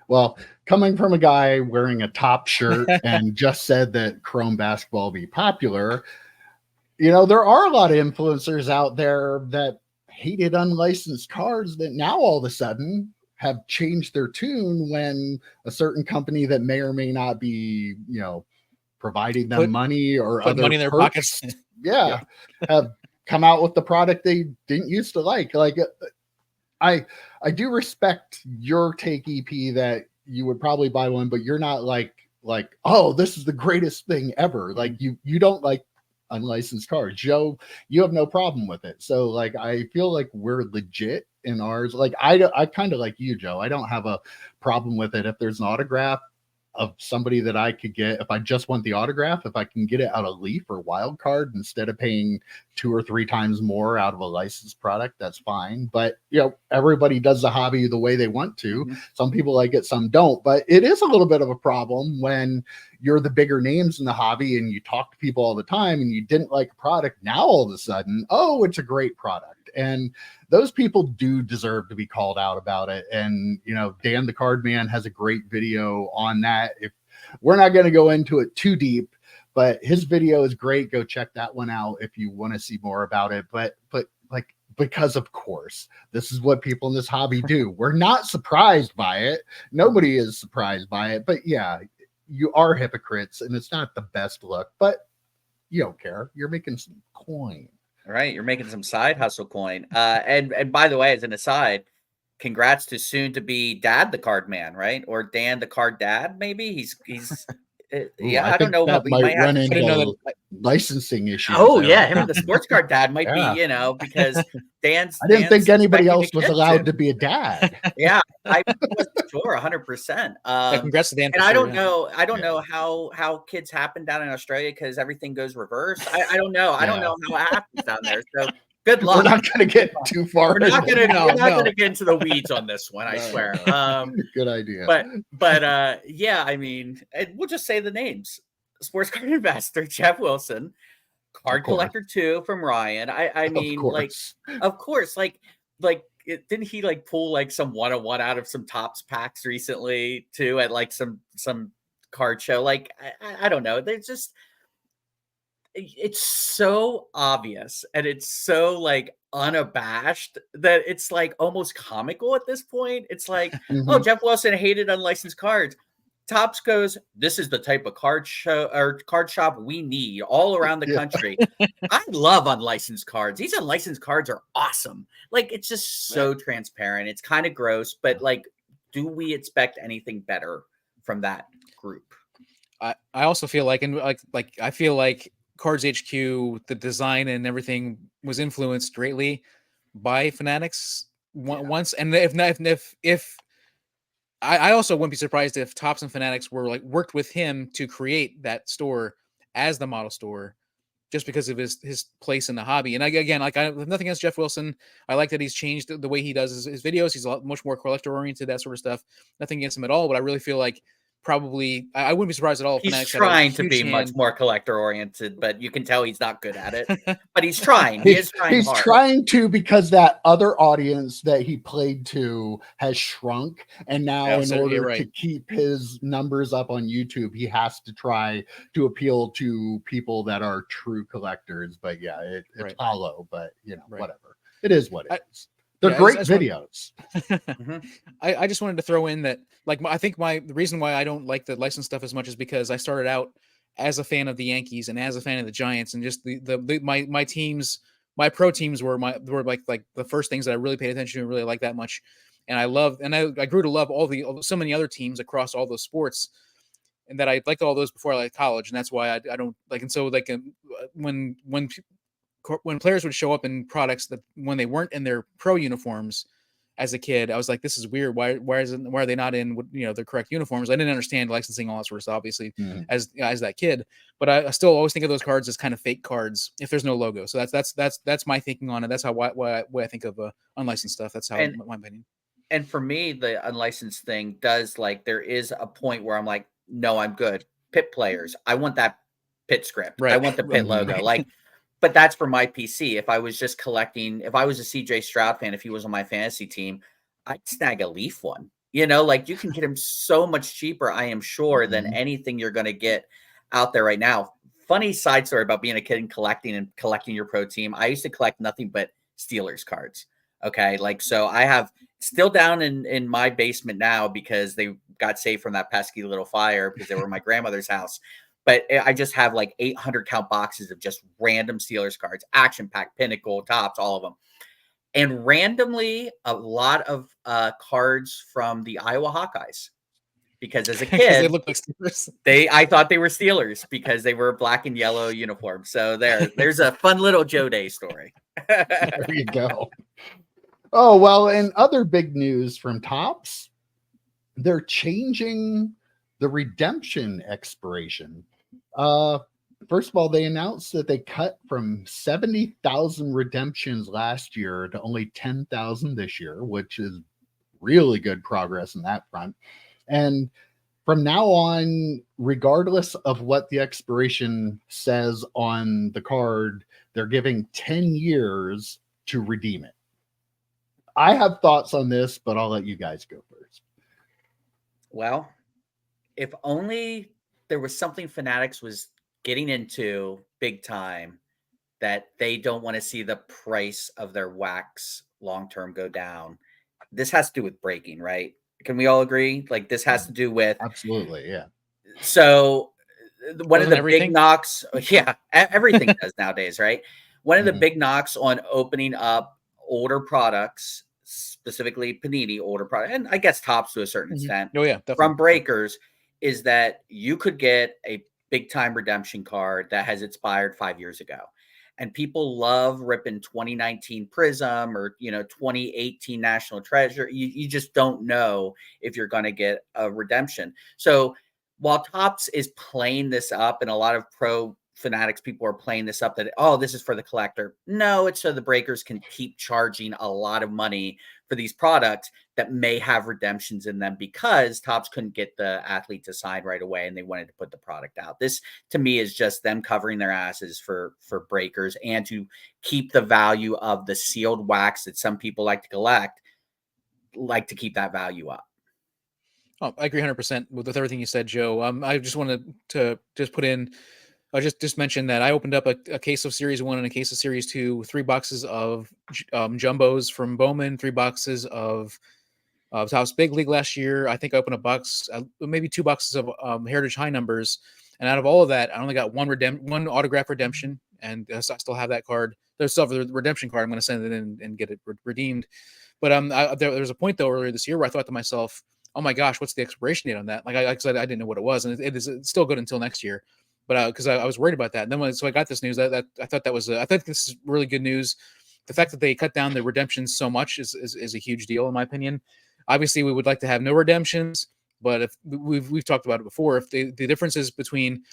[SPEAKER 1] Well, coming from a guy wearing a top shirt and just said that Chrome basketball be popular, there are a lot of influencers out there that hated unlicensed cards that now all of a sudden have changed their tune when a certain company that may or may not be, providing them money or other
[SPEAKER 3] money in their pockets.
[SPEAKER 1] Have come out with the product they didn't used to like. Like, I do respect your take, EP, that you would probably buy one, but you're not like, oh, this is the greatest thing ever. Like, you don't like unlicensed cards. Joe, you have no problem with it. So like, I feel like we're legit in ours. Like, I kind of like you, Joe. I don't have a problem with it. If there's an autograph of somebody that I could get, if I just want the autograph, if I can get it out of Leaf or Wild Card instead of paying 2 or 3 times more out of a licensed product, that's fine. But everybody does the hobby the way they want to. Some people like it, some don't. But it is a little bit of a problem when you're the bigger names in the hobby and you talk to people all the time and you didn't like a product. Now all of a sudden, oh, it's a great product. And those people do deserve to be called out about it. And, Dan the Card Man has a great video on that. If we're not going to go into it too deep, but his video is great. Go check that one out if you want to see more about it. But like, because of course, this is what people in this hobby do. We're not surprised by it. Nobody is surprised by it. But yeah, you are hypocrites, and it's not the best look, but you don't care. You're making some coin.
[SPEAKER 2] Right, you're making some side hustle coin. And by the way, as an aside, congrats to soon to be Dad the Card Man, right? Or Dan the Card Dad, maybe. He's
[SPEAKER 1] Ooh,
[SPEAKER 2] yeah, I don't
[SPEAKER 1] think
[SPEAKER 2] know
[SPEAKER 1] that
[SPEAKER 2] what we
[SPEAKER 1] might
[SPEAKER 2] might have
[SPEAKER 1] run
[SPEAKER 2] to
[SPEAKER 3] I didn't know
[SPEAKER 1] into
[SPEAKER 3] that.
[SPEAKER 1] licensing issues.
[SPEAKER 2] Oh
[SPEAKER 1] there.
[SPEAKER 2] yeah, him and the sports card dad might
[SPEAKER 1] Yeah.
[SPEAKER 2] be, because Dan's
[SPEAKER 1] I didn't think anybody
[SPEAKER 2] expecting a
[SPEAKER 1] else was
[SPEAKER 2] kid
[SPEAKER 1] allowed
[SPEAKER 2] soon.
[SPEAKER 1] to be a dad.
[SPEAKER 2] Yeah, I wasn't sure 100%.
[SPEAKER 3] Congrats to Dan.
[SPEAKER 2] And
[SPEAKER 3] for
[SPEAKER 2] I
[SPEAKER 3] sure,
[SPEAKER 2] don't
[SPEAKER 3] yeah.
[SPEAKER 2] know,
[SPEAKER 1] Yeah.
[SPEAKER 2] know how kids happen down in Australia because everything goes reverse. I don't know. I don't know how it happens down there. So good
[SPEAKER 1] We're
[SPEAKER 2] luck.
[SPEAKER 1] not going to get too far.
[SPEAKER 2] We're not
[SPEAKER 1] into
[SPEAKER 2] gonna
[SPEAKER 3] No.
[SPEAKER 2] get into the weeds on this one, I
[SPEAKER 1] No,
[SPEAKER 2] swear.
[SPEAKER 1] no. Good idea.
[SPEAKER 2] But yeah, I mean, we'll just say the names: Sports Card Investor Jeff Wilson, Card Collector 2 from Ryan. I mean, of course, didn't he like pull like some 101 out of some Topps packs recently too at like some card show? Like I don't know. There's just, it's so obvious and it's so like unabashed that it's like almost comical at this point. It's like, oh, Jeff Wilson hated unlicensed cards. Topps goes, this is the type of card show or card shop we need all around the country. I love unlicensed cards. These unlicensed cards are awesome. Like, it's just so transparent. It's kind of gross, but like, do we expect anything better from that group?
[SPEAKER 3] I also feel like, and like I feel like Cards HQ, the design and everything was influenced greatly by Fanatics once. And if I also wouldn't be surprised if Topps and Fanatics were like worked with him to create that store as the model store, just because of his place in the hobby. And again, like, I have nothing against Jeff Wilson. I like that he's changed the way he does his videos. He's a lot much more collector oriented, that sort of stuff. Nothing against him at all, but I really feel like probably I wouldn't be surprised at all if
[SPEAKER 2] he's
[SPEAKER 3] Fanatics
[SPEAKER 2] trying to be much more collector oriented, but you can tell he's not good at it. But he's trying. He's hard.
[SPEAKER 1] Trying to, because that other audience that he played to has shrunk, and now in order to keep his numbers up on YouTube, he has to try to appeal to people that are true collectors. But yeah, it's hollow, but whatever. It is what it is. They're great videos.
[SPEAKER 3] I just wanted to throw in that, like, I think the reason why I don't like the license stuff as much is because I started out as a fan of the Yankees and as a fan of the Giants, and just my teams, my pro teams were like the first things that I really paid attention to and really like that much. And I grew to love so many other teams across all those sports, and that I liked all those before I liked college, and that's why I don't like. And so like when players would show up in products that when they weren't in their pro uniforms as a kid, I was like, this is weird. Why are they not in their correct uniforms? I didn't understand licensing, all that sort of stuff, obviously, as that kid. But I still always think of those cards as kind of fake cards if there's no logo. So that's my thinking on it. That's how why I think of unlicensed stuff. That's how my opinion.
[SPEAKER 2] And for me, the unlicensed thing does, like, there is a point where I'm like, no, I'm good. Pit players, I want that pit script. I want the pit logo. Like, but that's for my PC. If I was just collecting, if I was a CJ Stroud fan, if he was on my fantasy team, I'd snag a Leaf one. Like, you can get him so much cheaper, I am sure, than anything you're going to get out there right now. Funny side story about being a kid and collecting your pro team. I used to collect nothing but Steelers cards. Okay. Like, so I have still down in my basement now because they got saved from that pesky little fire because they were in my grandmother's house. But I just have like 800 count boxes of just random Steelers cards, Action Pack, Pinnacle, Topps, all of them. And randomly, a lot of cards from the Iowa Hawkeyes. Because as a kid,
[SPEAKER 3] they look like Steelers.
[SPEAKER 2] I thought they were Steelers because they were black and yellow uniform. So there's a fun little Joe Day story.
[SPEAKER 1] There you go. Oh, well, and other big news from Topps, they're changing the redemption expiration. First of all, they announced that they cut from 70,000 redemptions last year to only 10,000 this year, which is really good progress in that front. And from now on, regardless of what the expiration says on the card, they're giving 10 years to redeem it. I have thoughts on this, but I'll let you guys go first.
[SPEAKER 2] Well, if only there was something Fanatics was getting into big time that they don't want to see the price of their wax long term go down. This has to do with breaking, right? Can we all agree? Like this has to do with
[SPEAKER 1] Absolutely, yeah.
[SPEAKER 2] so one of
[SPEAKER 3] Doesn't
[SPEAKER 2] the big
[SPEAKER 3] everything?
[SPEAKER 2] knocks, yeah, everything does nowadays, right? One of the
[SPEAKER 1] Mhm.
[SPEAKER 2] big knocks on opening up older products, specifically Panini older product, and I guess Tops to a certain extent,
[SPEAKER 3] Oh yeah, definitely.
[SPEAKER 2] from breakers, is that you could get a big time redemption card that has expired 5 years ago. And people love ripping 2019 Prism or 2018 National Treasure. You just don't know if you're going to get a redemption. So while Tops is playing this up, and a lot of pro fanatics people are playing this up that, oh, this is for the collector. No, it's so the breakers can keep charging a lot of money for these products that may have redemptions in them because Tops couldn't get the athlete to sign right away and they wanted to put the product out. This to me is just them covering their asses for breakers and to keep the value of the sealed wax that some people like to collect, like to keep that value up.
[SPEAKER 3] Oh, I agree 100% with everything you said, Joe. I just wanted to just put in, I just mentioned that I opened up a case of Series 1 and a case of Series 2, 3 boxes of jumbos from Bowman, 3 boxes of Topps Big League last year. I think I opened a box, maybe 2 boxes of Heritage High numbers. And out of all of that, I only got one autograph redemption. And so I still have that card. There's still the redemption card. I'm going to send it in and get it redeemed. But there was a point, though, earlier this year where I thought to myself, oh my gosh, what's the expiration date on that? Like I said, I didn't know what it was, and it's still good until next year. But because I was worried about that, and then so I got this news that I thought that was I think this is really good news. The fact that they cut down the redemptions so much is a huge deal in my opinion. Obviously, we would like to have no redemptions, but if we've talked about it before, if the differences between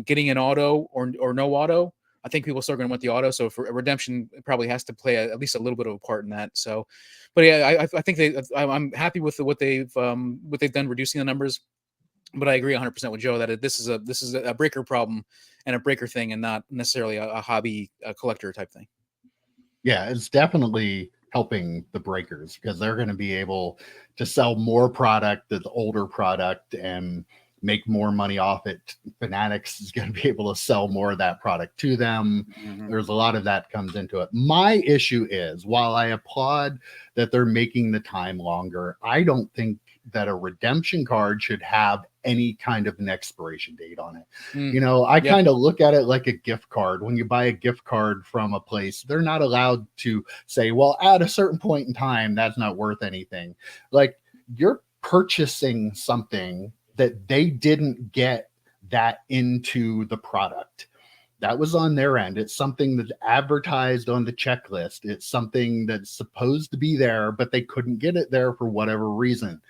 [SPEAKER 3] getting an auto or no auto, I think people are still going to want the auto. So for a redemption, it probably has to play at least a little bit of a part in that. So, but yeah, I think I'm happy with what they've done reducing the numbers. But I agree 100% with Joe that this is a breaker problem and a breaker thing, and not necessarily a hobby collector type thing.
[SPEAKER 1] Yeah, it's definitely helping the breakers because they're going to be able to sell more product that's older product and make more money off it. Fanatics is going to be able to sell more of that product to them.
[SPEAKER 2] Mm-hmm.
[SPEAKER 1] There's a lot of that comes into it. My issue is, while I applaud that they're making the time longer, I don't think that a redemption card should have any kind of an expiration date on it. I kind of look at it like a gift card. When you buy a gift card from a place, they're not allowed to say, well, at a certain point in time, that's not worth anything. Like, you're purchasing something that they didn't get that into the product. That was on their end. It's something that's advertised on the checklist. It's something that's supposed to be there, but they couldn't get it there for whatever reason.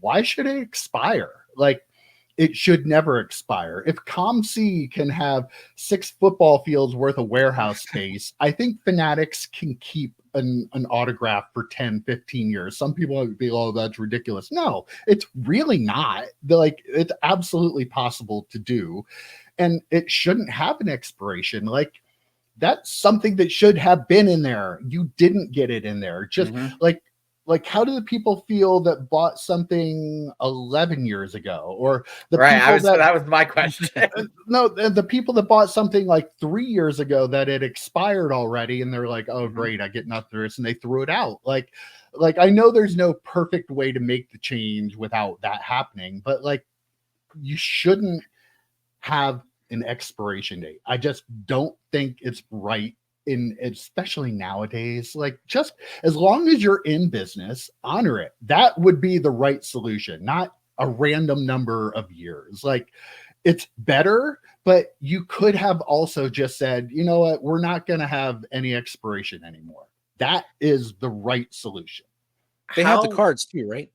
[SPEAKER 1] Why should it expire? Like, it should never expire. If ComC can have 6 football fields worth of warehouse space, I think Fanatics can keep an autograph for 10, 15 years. Some people would be, oh, that's ridiculous. No, it's really not. Like, it's absolutely possible to do. And it shouldn't have an expiration. Like, that's something that should have been in there. You didn't get it in there. Just like how do the people feel that bought something 11 years ago, or the people
[SPEAKER 2] that was my question.
[SPEAKER 1] No, the people that bought something like 3 years ago that it expired already, and they're like, oh great, I get nothing for this, and they threw it out. Like I know there's no perfect way to make the change without that happening, but like, you shouldn't have an expiration date. I just don't think it's right, especially nowadays. Like, just as long as you're in business, honor it. That would be the right solution, not a random number of years. Like, it's better, but you could have also just said, you know what, we're not going to have any expiration anymore. That is the right solution.
[SPEAKER 3] They have the cards too, right?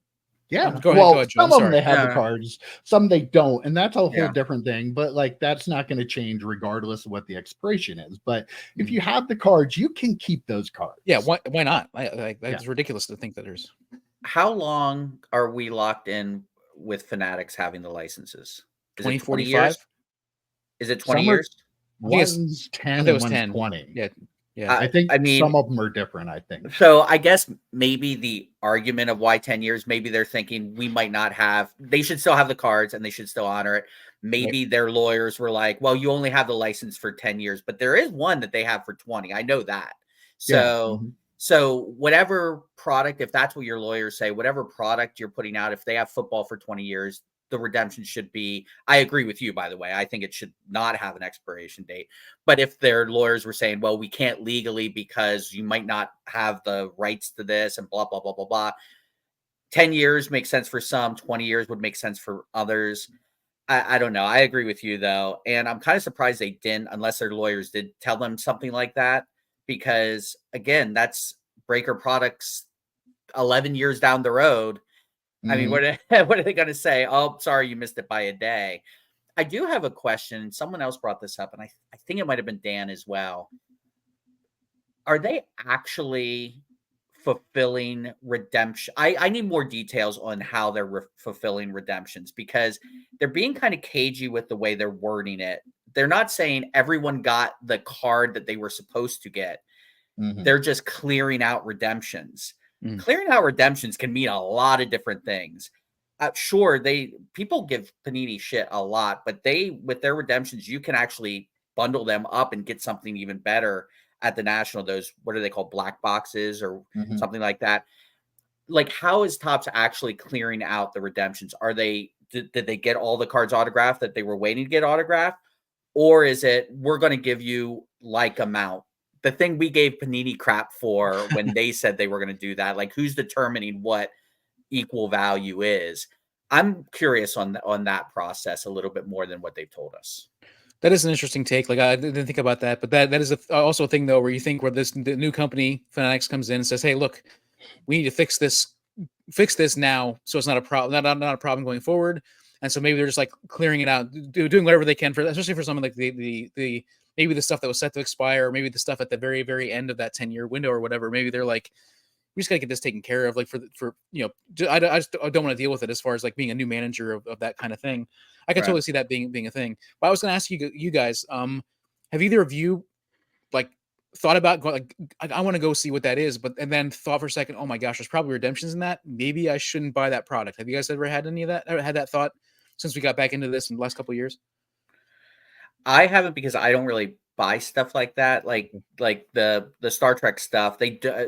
[SPEAKER 1] Yeah.
[SPEAKER 3] Go ahead, Joe.
[SPEAKER 1] Some of them they have the cards, some they don't, and that's a whole different thing. But like, that's not going to change regardless of what the expiration is. But if you have the cards, you can keep those cards.
[SPEAKER 3] Yeah. Why not? It's ridiculous to think that there's.
[SPEAKER 2] How long are we locked in with Fanatics having the licenses? Is
[SPEAKER 3] 2045?
[SPEAKER 2] Is it 20 years?
[SPEAKER 1] One's 10 and one's 20.
[SPEAKER 3] Yeah. Yeah.
[SPEAKER 1] I think
[SPEAKER 2] I mean,
[SPEAKER 1] some of them are different, I think.
[SPEAKER 2] so I guess maybe the argument of why 10 years, maybe they're thinking they should still have the cards and they should still honor it. Maybe their lawyers were like, well, you only have the license for 10 years, but there is one that they have for 20. I know that.
[SPEAKER 1] Yeah.
[SPEAKER 2] So whatever product, if that's what your lawyers say, whatever product you're putting out, if they have football for 20 years, the redemption should be, I agree with you, by the way. I think it should not have an expiration date. But if their lawyers were saying, well, we can't legally because you might not have the rights to this and blah, blah, blah, blah, blah. 10 years makes sense for some, 20 years would make sense for others. I don't know. I agree with you, though. And I'm kind of surprised they didn't, unless their lawyers did tell them something like that. Because, again, that's Breaker Products 11 years down the road. I mean, what are they going to say? Oh, sorry, you missed it by a day. I do have a question. Someone else brought this up, and I think it might have been Dan as well. Are they actually fulfilling redemption? I need more details on how they're fulfilling redemptions, because they're being kind of cagey with the way they're wording it. They're not saying everyone got the card that they were supposed to get. They're just clearing out redemptions. Clearing out redemptions can mean a lot of different things. Sure, people give Panini shit a lot, but with their redemptions, you can actually bundle them up and get something even better at the National. Those, what are they called, black boxes or something like that. Like, how is Topps actually clearing out the redemptions? Did they get all the cards autographed that they were waiting to get autographed? Or is it, we're going to give you like amount? The thing we gave Panini crap for when they said they were going to do that, like, who's determining what equal value is? I'm curious on that process a little bit more than what they've told us.
[SPEAKER 3] That is an interesting take. Like, I didn't think about that, but that is also a thing, though, where you think where the new company Fanatics comes in and says, "Hey, look, we need to fix this now, so it's not a problem, not a problem going forward." And so maybe they're just like clearing it out, doing whatever they can for, especially for something like the maybe the stuff that was set to expire, or maybe the stuff at the very, very end of that 10-year window or whatever. Maybe they're like, we just got to get this taken care of. Like, for I don't want to deal with it as far as like being a new manager of that kind of thing. I can totally see that being a thing. But I was going to ask you guys, have either of you like thought about going, like, I want to go see what that is, and then thought for a second, oh my gosh, there's probably redemptions in that. Maybe I shouldn't buy that product. Have you guys ever had any of that? Ever had that thought since we got back into this in the last couple of years?
[SPEAKER 2] I haven't, because I don't really buy stuff like that. Like the Star Trek stuff,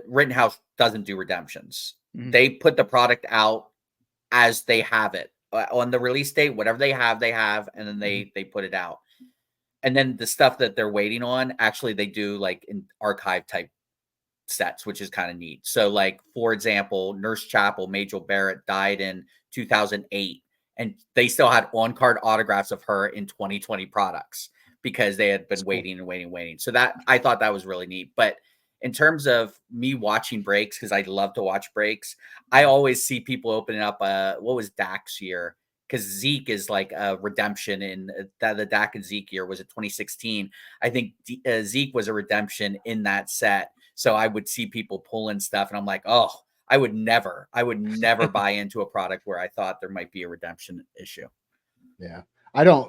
[SPEAKER 2] Rittenhouse doesn't do redemptions. They put the product out as they have it on the release date. Whatever they have, and then they put it out. And then the stuff that they're waiting on, actually, they do like in archive type sets, which is kind of neat. So, like, for example, Nurse Chapel, Majel Barrett, died in 2008. And they still had on-card autographs of her in 2020 products because they had been waiting and waiting. So that, I thought that was really neat. But in terms of me watching breaks, because I love to watch breaks, I always see people opening up what was Dak's year? Because Zeke is like a redemption in the Dak and Zeke year. Was it 2016? I think Zeke was a redemption in that set. So I would see people pulling stuff, and I'm like, oh, I would never buy into a product where I thought there might be a redemption issue.
[SPEAKER 1] Yeah.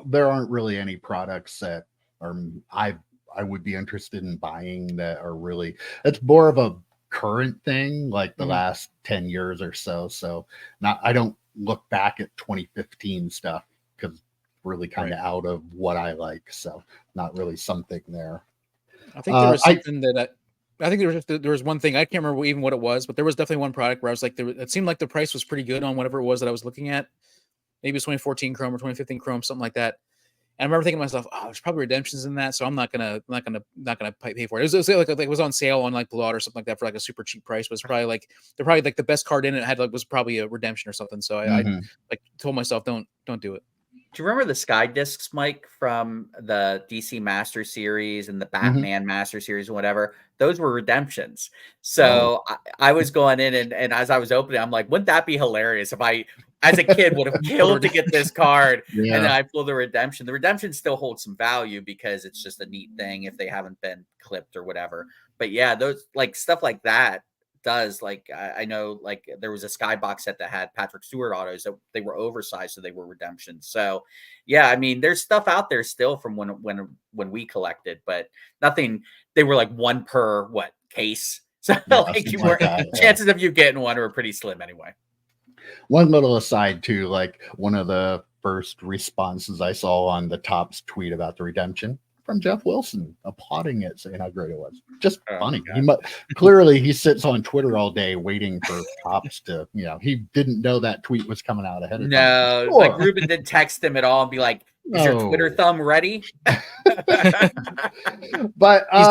[SPEAKER 1] There aren't really any products that I would be interested in buying that are really, it's more of a current thing, like the last 10 years or so. So I don't look back at 2015 stuff because it's really kind of out of what I like. So not really something there.
[SPEAKER 3] I think there was something I think there was one thing, I can't remember even what it was, but there was definitely one product where I was like, it seemed like the price was pretty good on whatever it was that I was looking at. Maybe it's 2014 Chrome or 2015 Chrome, something like that. And I remember thinking to myself, oh, there's probably redemptions in that, so I'm not gonna pay for it. It was on sale on like Blowout or something like that for like a super cheap price. But it's probably like the best card in it was probably a redemption or something. So I like told myself, don't do it.
[SPEAKER 2] Do you remember the Sky Discs, Mike, from the DC Master Series and the Batman Master Series and whatever? Those were redemptions. So I was going in and as I was opening, I'm like, wouldn't that be hilarious if I, as a kid, would have killed to get this card and then I pull the redemption. The redemption still holds some value because it's just a neat thing if they haven't been clipped or whatever. But yeah, those, like, stuff like that, does. Like I know, like there was a Skybox set that had Patrick Stewart autos that they were oversized, so they were redemptions. So yeah, I mean, there's stuff out there still from when we collected, but nothing. They were like one per case. So
[SPEAKER 1] Yeah,
[SPEAKER 2] like
[SPEAKER 1] something
[SPEAKER 2] you
[SPEAKER 1] like
[SPEAKER 2] were
[SPEAKER 1] that, yeah.
[SPEAKER 2] chances of you getting one were pretty slim anyway.
[SPEAKER 1] One little aside too, like one of the first responses I saw on the Topps tweet about the redemption from Jeff Wilson, applauding it, saying how great it was. Just
[SPEAKER 2] Oh,
[SPEAKER 1] funny.
[SPEAKER 2] God.
[SPEAKER 1] Clearly he sits on Twitter all day waiting for Topps to, he didn't know that tweet was coming out ahead of time.
[SPEAKER 2] No,
[SPEAKER 1] Sure.
[SPEAKER 2] like Ruben didn't text him at all and be like, "Is your Twitter
[SPEAKER 1] No.
[SPEAKER 2] thumb ready?"
[SPEAKER 1] But
[SPEAKER 3] He's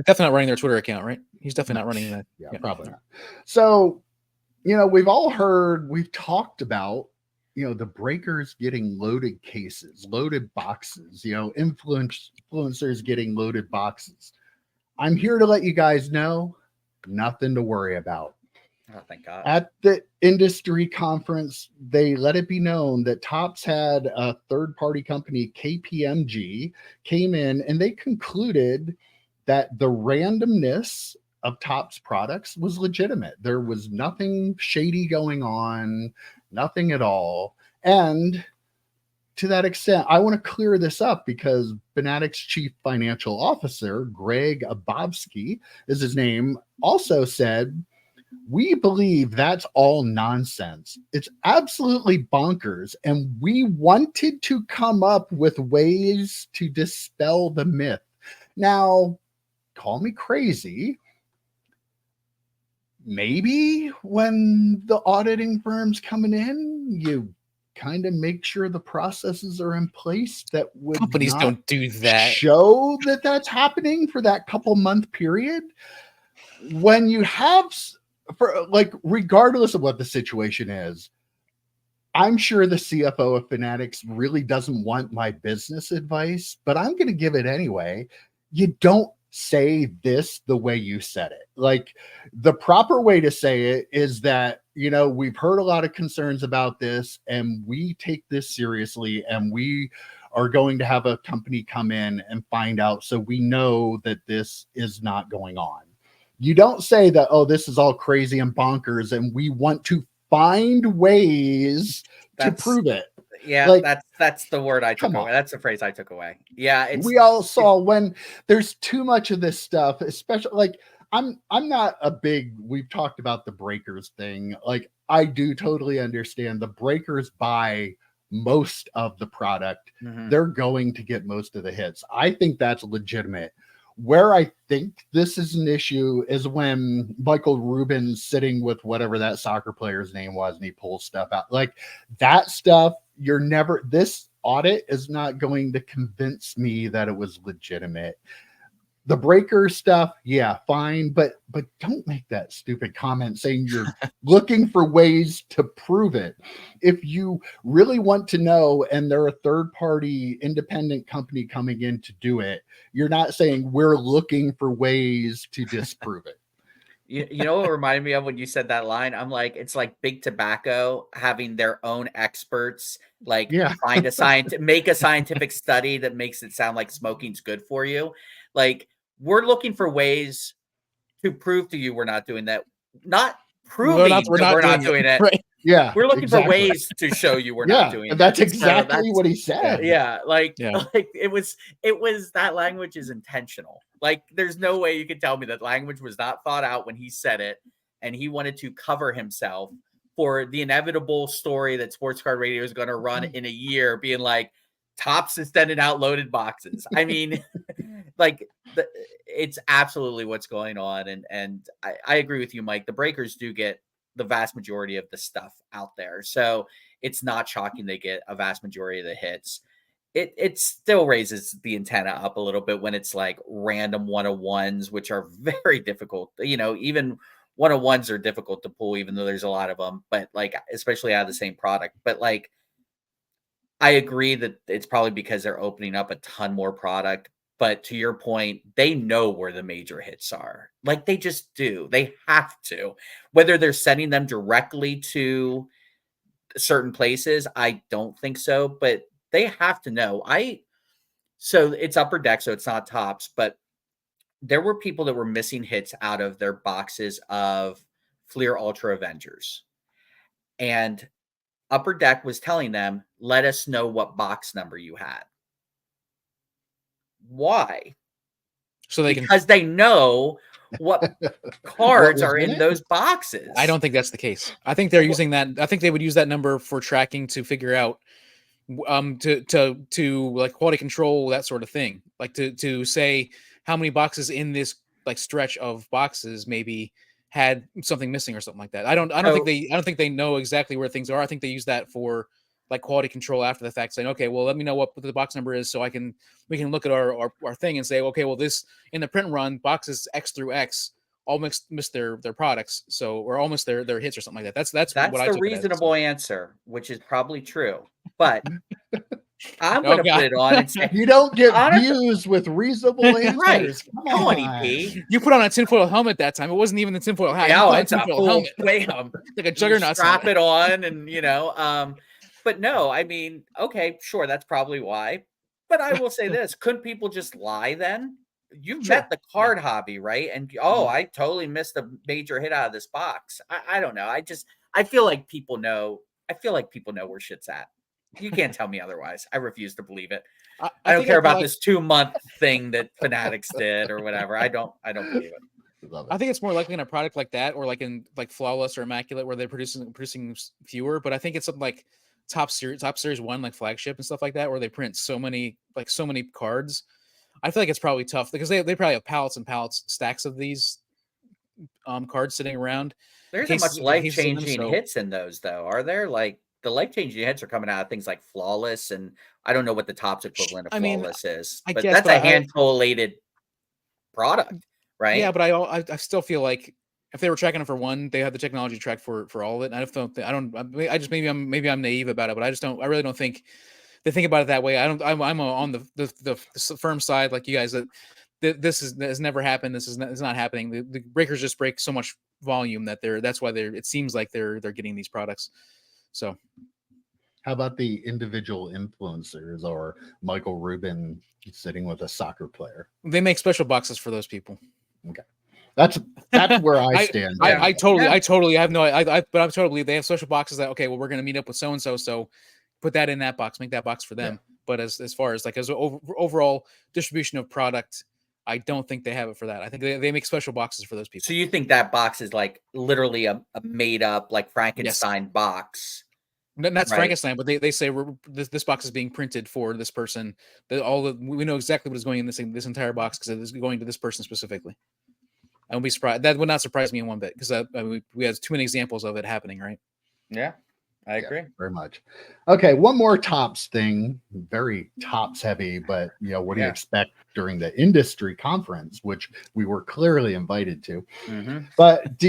[SPEAKER 3] definitely not running their Twitter account, right? He's definitely not running that.
[SPEAKER 1] yeah, probably not. So, we've talked about, the breakers getting loaded cases, loaded boxes, influencers getting loaded boxes. I'm here to let you guys know, nothing to worry about.
[SPEAKER 2] Oh, thank God.
[SPEAKER 1] At the industry conference, they let it be known that Topps had a third-party company, KPMG, came in and they concluded that the randomness of Topps products was legitimate. There was nothing shady going on, nothing at all. And to that extent, I want to clear this up because Fanatics Chief Financial Officer, Greg Abovsky is his name, also said, "We believe that's all nonsense. It's absolutely bonkers. And we wanted to come up with ways to dispel the myth." Now, call me crazy. Maybe when the auditing firm's coming in, you kind of make sure the processes are in place that would
[SPEAKER 3] Companies
[SPEAKER 1] not
[SPEAKER 3] don't do that.
[SPEAKER 1] show that that's happening for that couple month period. When you have, regardless of what the situation is, I'm sure the CFO of Fanatics really doesn't want my business advice, but I'm going to give it anyway. You don't say this the way you said it. Like, the proper way to say it is that, we've heard a lot of concerns about this and we take this seriously and we are going to have a company come in and find out so we know that this is not going on. You don't say that, oh, this is all crazy and bonkers and we want to find ways to prove it.
[SPEAKER 2] Yeah, that's the word I took away. That's the phrase I took away. Yeah,
[SPEAKER 1] we all saw when there's too much of this stuff, especially like I'm not a big, we've talked about the breakers thing. Like, I do totally understand the breakers buy most of the product. They're going to get most of the hits. I think that's legitimate. Where I think this is an issue is when Michael Rubin's sitting with whatever that soccer player's name was and he pulls stuff out. Like, that stuff, this audit is not going to convince me that it was legitimate. The breaker stuff, yeah, fine, but don't make that stupid comment saying you're looking for ways to prove it. If you really want to know and they're a third-party independent company coming in to do it, you're not saying we're looking for ways to disprove it.
[SPEAKER 2] You know what reminded me of when you said that line? I'm like, it's like Big Tobacco having their own experts, like find make a scientific study that makes it sound like smoking's good for you. Like, we're looking for ways to prove to you we're not doing that. Not proving we're not doing it.
[SPEAKER 3] Right.
[SPEAKER 1] Yeah.
[SPEAKER 2] We're looking for ways to show you we're not doing it.
[SPEAKER 1] That's exactly what he said.
[SPEAKER 2] Like it was that language is intentional. Like, there's no way you could tell me that language was not thought out when he said it, and he wanted to cover himself for the inevitable story that Sports Card Radio is going to run in a year, being like, Topps is sending out loaded boxes. I mean, like, it's absolutely what's going on. And I agree with you, Mike. The breakers do get the vast majority of the stuff out there. So it's not shocking they get a vast majority of the hits. It still raises the antenna up a little bit when it's like random 101s, which are very difficult. Even 101s are difficult to pull, even though there's a lot of them, but like, especially out of the same product. But like, I agree that it's probably because they're opening up a ton more product. But to your point, they know where the major hits are. Like, they just do. They have to. Whether they're sending them directly to certain places, I don't think so. But they have to know. So it's Upper Deck, so it's not Topps. But there were people that were missing hits out of their boxes of Fleer Ultra Avengers. And Upper Deck was telling them, let us know what box number you had. Why?
[SPEAKER 3] So they
[SPEAKER 2] because they know what cards are in those boxes.
[SPEAKER 3] I don't think that's the case. I think they're using that. I think they would use that number for tracking to figure out to like quality control, that sort of thing, like to say how many boxes in this like stretch of boxes maybe had something missing or something like that. I don't think they know exactly where things are. I think they use that for like quality control after the fact, saying, okay, well, let me know what the box number is so we can look at our thing and say, okay, well, this in the print run boxes X through X all missed their products, so or almost their hits or something like that. That's what I took
[SPEAKER 2] the reasonable answer, which is probably true. But I'm going to put it on and say,
[SPEAKER 1] you don't get views with reasonable answers.
[SPEAKER 2] Right. Come on, EP.
[SPEAKER 3] You put on a tinfoil helmet that time. It wasn't even the tinfoil hat.
[SPEAKER 2] Yeah, it's a full helmet.
[SPEAKER 3] Like a juggernaut.
[SPEAKER 2] Strap it on and, but no, I mean, okay, sure, that's probably why. But I will say this, couldn't people just lie then? You've met the card hobby, right? And I totally missed a major hit out of this box. I don't know. I feel like people know. I feel like people know where shit's at. You can't tell me otherwise. I refuse to believe it. I don't care about this 2-month thing that Fanatics did or whatever. I don't believe it.
[SPEAKER 3] I think it's more likely in a product like that, or like in like Flawless or Immaculate, where they're producing fewer. But I think it's something like top series 1, like Flagship and stuff like that, where they print so many cards. I feel like it's probably tough because they probably have pallets and pallets, stacks of these cards sitting around.
[SPEAKER 2] There's not much life-changing hits in those, though, are there? Like the life-changing hits are coming out of things like Flawless, and I don't know what the Topps equivalent of Flawless is, but that's a hand-collated product, right?
[SPEAKER 3] Yeah, but I still feel like if they were tracking it for one, they had the technology to track for all of it. Maybe I'm naive about it, but I really don't think they think about it that way. I'm on the firm side, like you guys, that this has never happened. This is not happening. The breakers just break so much volume that that's why it seems like they're getting these products. So
[SPEAKER 1] how about the individual influencers or Michael Rubin sitting with a soccer player?
[SPEAKER 3] They make special boxes for those people.
[SPEAKER 1] Okay. That's where I stand.
[SPEAKER 3] I totally have no, but I'm totally, they have special boxes that, okay, well, we're going to meet up with so-and-so. So put that in that box, make that box for them. Yeah. But as far as like, as overall distribution of product, I don't think they have it for that. I think they make special boxes for those people.
[SPEAKER 2] So you think that box is like literally a made up like Frankenstein box?
[SPEAKER 3] Not right? Frankenstein, but they say this box is being printed for this person. We know exactly what is going in this entire box because it is going to this person specifically. I would be surprised. That would not surprise me in one bit because we have too many examples of it happening, right?
[SPEAKER 2] Yeah, I agree
[SPEAKER 1] very much. Okay, one more Topps thing, very Topps heavy, but what do you expect during the industry conference, which we were clearly invited to?
[SPEAKER 2] Mm-hmm.
[SPEAKER 1] But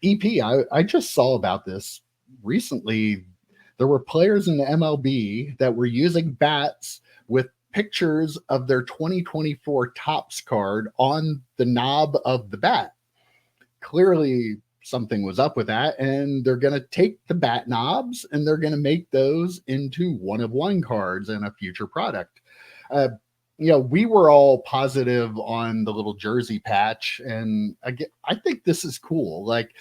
[SPEAKER 1] EP, I just saw about this recently. There were players in the MLB that were using bats with pictures of their 2024 Topps card on the knob of the bat. Clearly something was up with that, and they're going to take the bat knobs and they're going to make those into one-of-one cards in a future product. We were all positive on the little jersey patch, and I think this is cool. Like,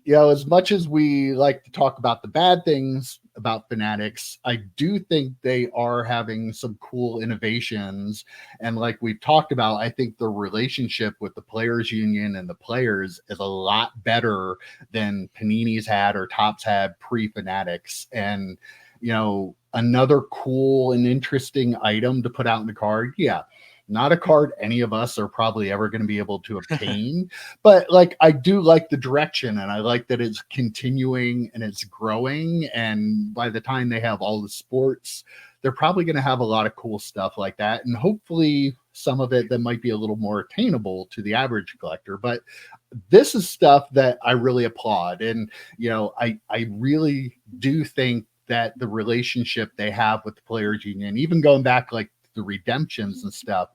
[SPEAKER 1] as much as we like to talk about the bad things about Fanatics, I do think they are having some cool innovations. And like we've talked about, I think the relationship with the players union and the players is a lot better than Panini's had or Topps had pre-Fanatics. And, another cool and interesting item to put out in the card. Yeah. Not a card any of us are probably ever going to be able to obtain, but like I do like the direction, and I like that it's continuing and it's growing. And by the time they have all the sports, they're probably going to have a lot of cool stuff like that, and hopefully some of it that might be a little more attainable to the average collector. But this is stuff that I really applaud, and I really do think that the relationship they have with the players union, even going back like the redemptions and stuff,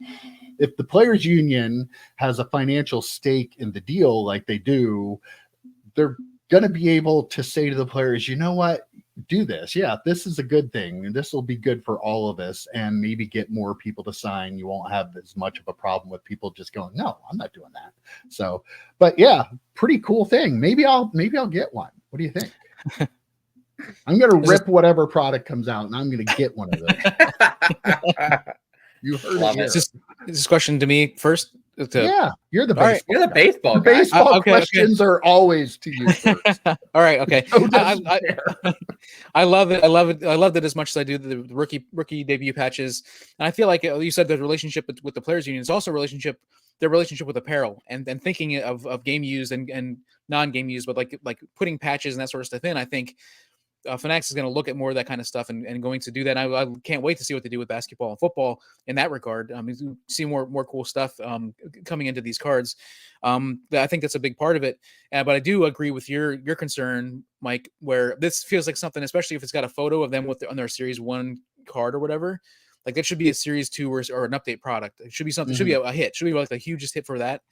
[SPEAKER 1] if the players union has a financial stake in the deal like they do, they're going to be able to say to the players, you know what, do this. Yeah, this is a good thing. This will be good for all of us, and maybe get more people to sign. You won't have as much of a problem with people just going, no, I'm not doing that. So, but yeah, pretty cool thing. Maybe I'll get one. What do you think? I'm gonna rip whatever product comes out, and I'm gonna get one of those. You heard
[SPEAKER 2] Love
[SPEAKER 1] it.
[SPEAKER 2] it.
[SPEAKER 3] Is this question to me first?
[SPEAKER 1] Yeah, you're the
[SPEAKER 3] All right,
[SPEAKER 1] baseball.
[SPEAKER 2] You're the
[SPEAKER 1] guy.
[SPEAKER 2] baseball
[SPEAKER 1] The
[SPEAKER 2] guy.
[SPEAKER 1] baseball
[SPEAKER 3] Okay,
[SPEAKER 1] questions are always to you first.
[SPEAKER 3] All right, okay.
[SPEAKER 1] Joe doesn't
[SPEAKER 3] I
[SPEAKER 1] care.
[SPEAKER 3] I love it. I love it. I loved it as much as I do the rookie debut patches. And I feel like you said the relationship with the players union is also their relationship with apparel and thinking of game used and non-game used, but like putting patches and that sort of stuff in. I think Fanatics is going to look at more of that kind of stuff and going to do that. And I can't wait to see what they do with basketball and football in that regard. See more cool stuff coming into these cards. I think that's a big part of it. But I do agree with your concern, Mike, where this feels like something, especially if it's got a photo of them on their Series 1 card or whatever. Like that should be a Series 2 or an update product. It should be something. Should be a hit. Should be like the hugest hit for that.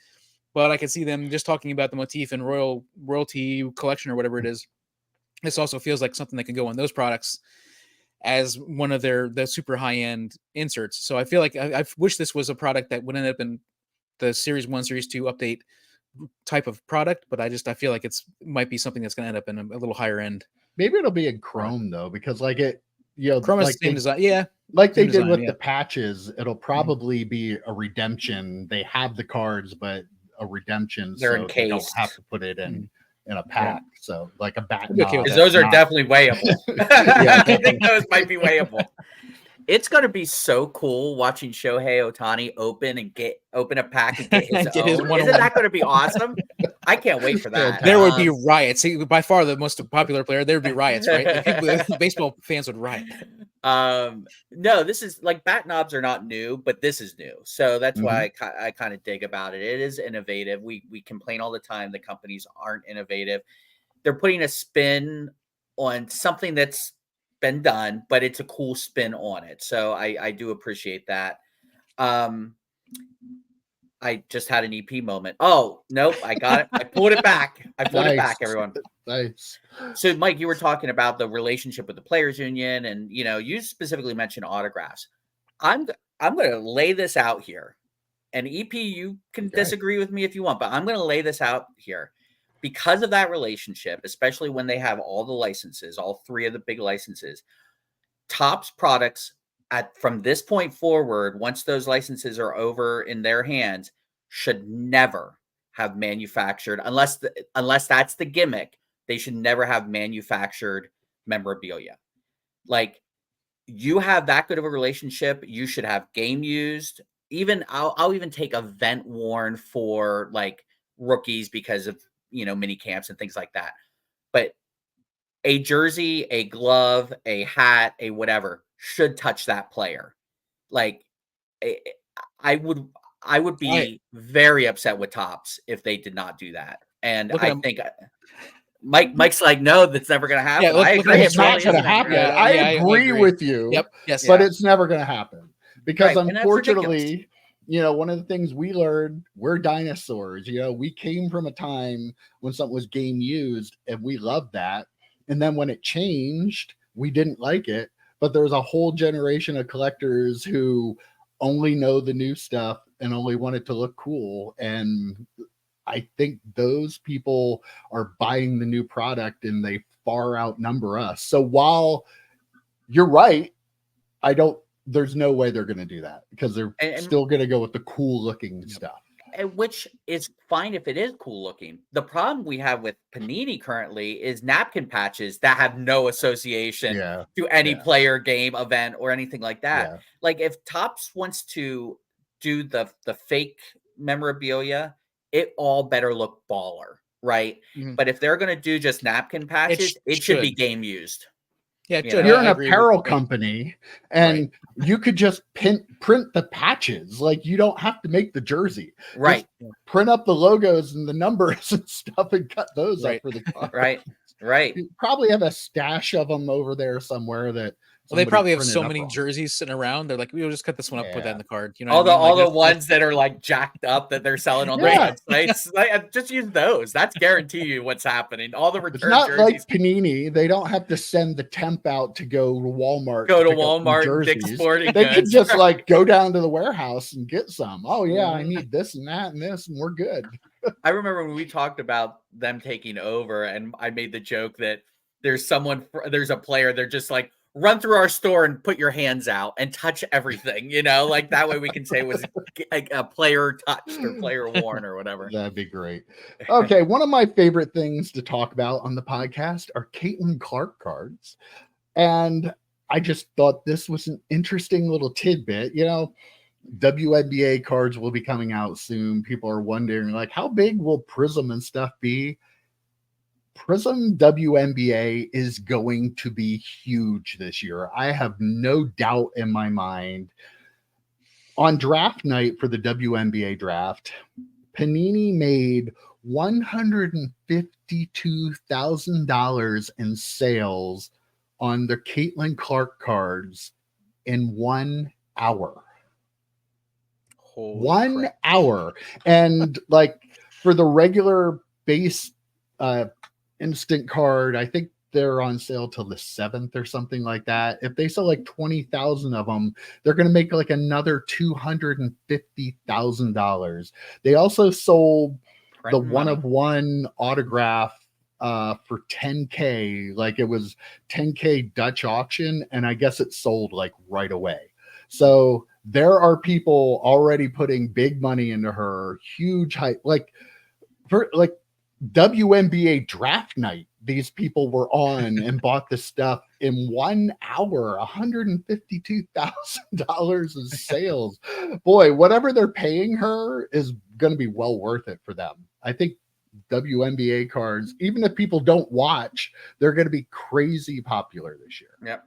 [SPEAKER 3] But I can see them just talking about the motif and royalty collection or whatever it is. This also feels like something that can go on those products as one of the super high end inserts. So I feel like I wish this was a product that would end up in the Series 1, Series 2 update type of product, but I feel like might be something that's going to end up in a little higher end.
[SPEAKER 1] Maybe it'll be in Chrome though, because Chrome
[SPEAKER 3] is the same design. Yeah.
[SPEAKER 1] Like they did with the patches, it'll probably be a redemption. They have the cards, but a redemption,
[SPEAKER 2] They're
[SPEAKER 1] so
[SPEAKER 2] encased.
[SPEAKER 1] they don't have to put it in a pack. Yeah. So like a back knob.
[SPEAKER 2] Because those are definitely weighable. I think those might be weighable. It's going to be so cool watching Shohei Ohtani open a pack and get his own. Isn't that going to be awesome? I can't wait for that.
[SPEAKER 3] There would be riots. By far the most popular player, there would be riots, right? Baseball fans would riot.
[SPEAKER 2] No, this is like bat knobs are not new, but this is new. So that's why I kind of dig about it. It is innovative. We complain all the time the companies aren't innovative. They're putting a spin on something that's been done, but it's a cool spin on it. So I do appreciate that. I just had an EP moment. Oh, nope, I got it. I pulled it back. it back, everyone.
[SPEAKER 1] Nice.
[SPEAKER 2] So, Mike, you were talking about the relationship with the players union, and you specifically mentioned autographs. I'm going to lay this out here. And EP, you can disagree with me if you want, but I'm going to lay this out here. Because of that relationship, especially when they have all the licenses, all 3 of the big licenses, Topps products from this point forward, once those licenses are over in their hands, should never have manufactured, unless that's the gimmick, they should never have manufactured memorabilia. Like, you have that good of a relationship, you should have game used. Even I'll even take event worn for like rookies because of mini camps and things like that. But a jersey, a glove, a hat, a whatever should touch that player. Like, I would be very upset with Topps if they did not do that. And I think Mike's like, no, that's never going to happen.
[SPEAKER 1] Yeah, I agree. It's not going to happen. I agree with you.
[SPEAKER 3] Yep. Yes.
[SPEAKER 1] But it's never going to happen because unfortunately, one of the things we learned, we're dinosaurs. We came from a time when something was game used and we loved that. And then when it changed, we didn't like it. But there's a whole generation of collectors who only know the new stuff and only want it to look cool. And I think those people are buying the new product and they far outnumber us. So while you're right, there's no way they're going to do that because they're still going to go with the cool looking stuff.
[SPEAKER 2] Which is fine if it is cool looking. The problem we have with Panini currently is napkin patches that have no association to any player, game, event, or anything like that. Yeah. Like if Topps wants to do the fake memorabilia, it all better look baller, right? Mm-hmm. But if they're going to do just napkin patches, it should be game used.
[SPEAKER 1] Yeah, you're an apparel company and you could just print the patches. Like you don't have to make the jersey.
[SPEAKER 2] Right.
[SPEAKER 1] Just print up the logos and the numbers and stuff and cut those up for the card.
[SPEAKER 2] Right.
[SPEAKER 1] You probably have a stash of them over there somewhere that
[SPEAKER 3] Well, they
[SPEAKER 1] somebody
[SPEAKER 3] probably have
[SPEAKER 1] printed
[SPEAKER 3] so
[SPEAKER 1] up
[SPEAKER 3] many
[SPEAKER 1] wrong.
[SPEAKER 3] jerseys sitting around. They're like, we'll just cut this one up, put that in
[SPEAKER 1] Yeah.
[SPEAKER 3] the card. You know what I mean?
[SPEAKER 2] all the
[SPEAKER 3] Like,
[SPEAKER 2] ones that are like jacked up that they're selling on the
[SPEAKER 1] Yeah.
[SPEAKER 2] websites, like, just use those. That's guarantee you what's happening. All the
[SPEAKER 1] It's
[SPEAKER 2] return
[SPEAKER 1] not like
[SPEAKER 2] jerseys
[SPEAKER 1] Panini. They don't have to send the temp out to go to Walmart.
[SPEAKER 2] go to
[SPEAKER 1] pick up some
[SPEAKER 2] Walmart and Dick's
[SPEAKER 1] jerseys.
[SPEAKER 2] Sporting
[SPEAKER 1] They could
[SPEAKER 2] Goods.
[SPEAKER 1] just like go down to the warehouse and get some. Oh yeah, I
[SPEAKER 2] Mhm.
[SPEAKER 1] need this and that and this, and we're good.
[SPEAKER 2] I remember when we talked about them taking over, and I made the joke that there's a player, they're just like, run through our store and put your hands out and touch everything, like that way we can say it was a player touched or player worn or whatever.
[SPEAKER 1] That'd be great. Okay, one of my favorite things to talk about on the podcast are Caitlin Clark cards. And I just thought this was an interesting little tidbit. WNBA cards will be coming out soon. People are wondering, like, how big will Prism and stuff be? Prism WNBA is going to be huge this year. I have no doubt in my mind. On draft night for the WNBA draft, Panini made $152,000 in sales on the Caitlin Clark cards in 1 hour.
[SPEAKER 3] holy
[SPEAKER 1] 1
[SPEAKER 3] crap.
[SPEAKER 1] hour. And like for the regular base instant card, I think they're on sale till the 7th or something like that. If they sell like 20,000 of them, they're going to make like another $250,000. They also sold the one of one autograph for 10K. Like it was 10K Dutch auction, and I guess it sold like right away. So there are people already putting big money into her, huge hype. Like for like WNBA draft night, these people were on and bought the stuff in 1 hour, $152,000 in sales. Boy, whatever they're paying her is going to be well worth it for them. I think WNBA cards, even if people don't watch, they're going to be crazy popular this year.
[SPEAKER 2] Yep.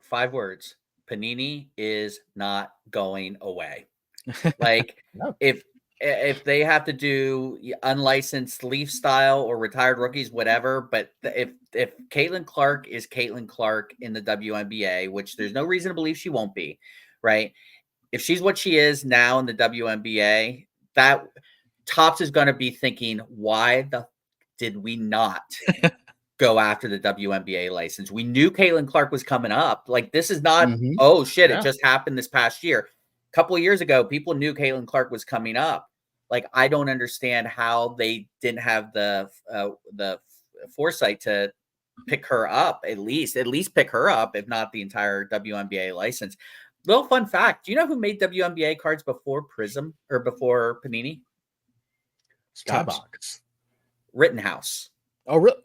[SPEAKER 2] 5 words. Panini is not going away. Like
[SPEAKER 1] No.
[SPEAKER 2] if they have to do unlicensed Leaf style or retired rookies, whatever, but if Caitlin Clark is Caitlin Clark in the WNBA, which there's no reason to believe she won't be, right? If she's what she is now in the WNBA, that Topps is going to be thinking, why did we not go after the WNBA license? We knew Caitlin Clark was coming up. Like this is not, oh shit,
[SPEAKER 1] Yeah.
[SPEAKER 2] it just happened this past year. A couple of years ago, people knew Caitlin Clark was coming up. Like I don't understand how they didn't have the foresight to pick her up, at least pick her up, if not the entire WNBA license. Little fun fact: do you know who made WNBA cards before Prism or before Panini?
[SPEAKER 1] Skybox.
[SPEAKER 2] Rittenhouse.
[SPEAKER 3] Oh, really?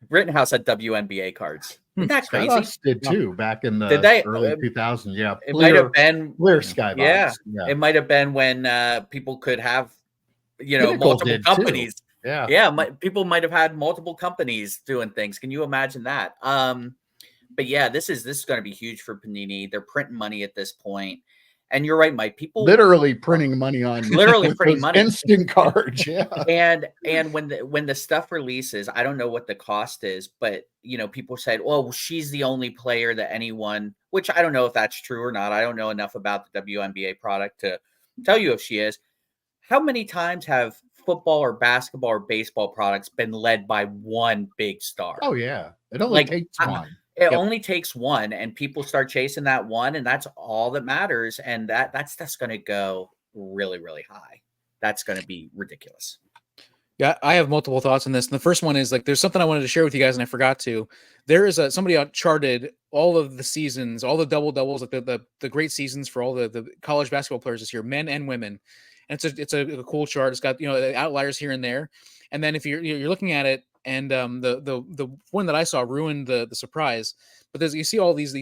[SPEAKER 2] Rittenhouse had WNBA cards. Isn't that crazy?
[SPEAKER 1] Skybox did too back in the early 2000s. Yeah,
[SPEAKER 2] it might have been
[SPEAKER 1] clear Skybox.
[SPEAKER 2] Yeah, it might have been when people could have,
[SPEAKER 1] Pinnacle
[SPEAKER 2] multiple companies.
[SPEAKER 1] Too. Yeah,
[SPEAKER 2] people might have had multiple companies doing things. Can you imagine that? But yeah, this is going to be huge for Panini. They're printing money at this point. And you're right, Mike. People
[SPEAKER 1] literally printing money on instant cards. Yeah.
[SPEAKER 2] And when the stuff releases, I don't know what the cost is, but people said, "Well, she's the only player that anyone," which I don't know if that's true or not. I don't know enough about the WNBA product to tell you if she is. How many times have football or basketball or baseball products been led by one big star?
[SPEAKER 1] Oh yeah, it only takes one.
[SPEAKER 2] It only takes one, and people start chasing that one, and that's all that matters. And that's going to go really, really high. That's going to be ridiculous.
[SPEAKER 3] Yeah, I have multiple thoughts on this. And the first one is like, there's something I wanted to share with you guys, and I forgot to. There is somebody charted all of the seasons, all the doubles, like the great seasons for all the college basketball players this year, men and women. And it's a cool chart. It's got outliers here and there. And then if you're looking at it, and the one that I saw ruined the surprise. But you see all these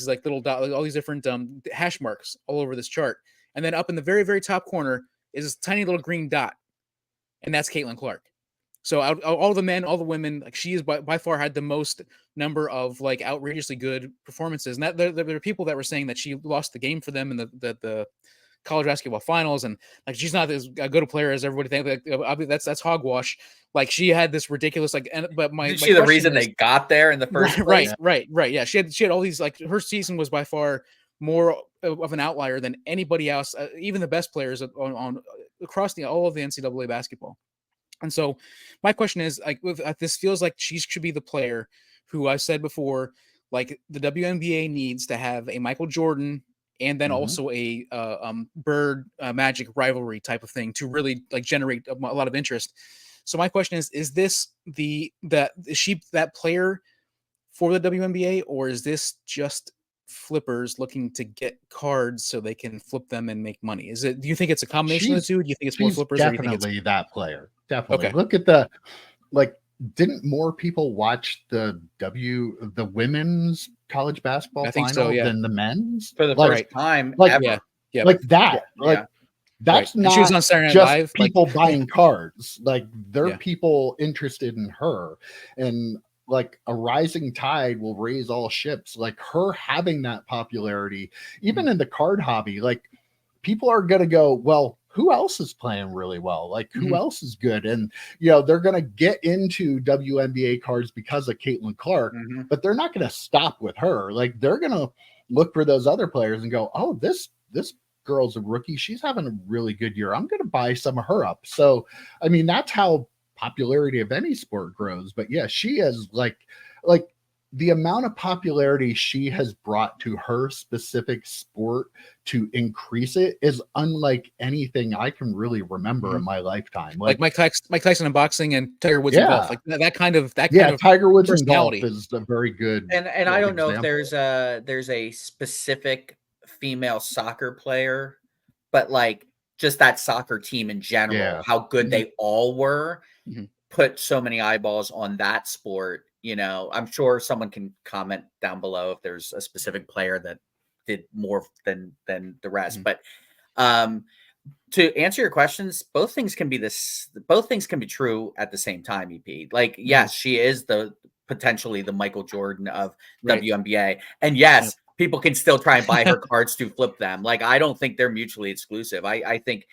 [SPEAKER 3] like little all these different hash marks all over this chart, and then up in the very, very top corner is this tiny little green dot, and that's Caitlin Clark. So all the men, all the women, like she is by far had the most number of like outrageously good performances. And that there are people that were saying that she lost the game for them, and the college basketball finals, and like she's not as good a player as everybody thinks. Like, that's hogwash. Like she had this ridiculous but my
[SPEAKER 2] Is she the reason they got there in the first place?
[SPEAKER 3] Right. Yeah, she had all these, like, her season was by far more of an outlier than anybody else, even the best players on across all of the NCAA basketball. And so my question is, like, this feels like she should be the player who I said before, like the WNBA needs to have a Michael Jordan and then also a Bird Magic rivalry type of thing to really like generate a lot of interest. So my question is this is she that player for the WNBA, or is this just flippers looking to get cards so they can flip them and make money? Do you think it's a combination of the two? Do you think it's more flippers?
[SPEAKER 1] Definitely,
[SPEAKER 3] or do you think it's
[SPEAKER 1] that player. Definitely.
[SPEAKER 3] Okay.
[SPEAKER 1] Look at didn't more people watch the women's college basketball final than the men's
[SPEAKER 2] for the first time ever?
[SPEAKER 3] Yeah.
[SPEAKER 1] Like that. That's not
[SPEAKER 3] she was on Saturday Night
[SPEAKER 1] just
[SPEAKER 3] Live,
[SPEAKER 1] people buying cards. Like they're people interested in her, and like a rising tide will raise all ships. Like her having that popularity, even in the card hobby, like people are going to go, well, who else is playing really well? Like who else is good? And, they're going to get into WNBA cards because of Caitlin Clark, but they're not going to stop with her. Like they're going to look for those other players and go, oh, this girl's a rookie. She's having a really good year. I'm going to buy some of her up. So, I mean, that's how popularity of any sport grows. But yeah, she is like the amount of popularity she has brought to her specific sport to increase it is unlike anything I can really remember in my lifetime.
[SPEAKER 3] Like Mike Tyson in boxing and Tiger Woods in golf. Like that kind of
[SPEAKER 1] Tiger Woods in golf is a very good.
[SPEAKER 2] And I don't know if there's a specific female soccer player, but like just that soccer team in general, how good they all were, put so many eyeballs on that sport. I'm sure someone can comment down below if there's a specific player that did more than the rest. But to answer your questions, both things can be true at the same time, EP. Like, yes, she is potentially the Michael Jordan of WNBA. And yes, people can still try and buy her cards to flip them. Like, I don't think they're mutually exclusive. I think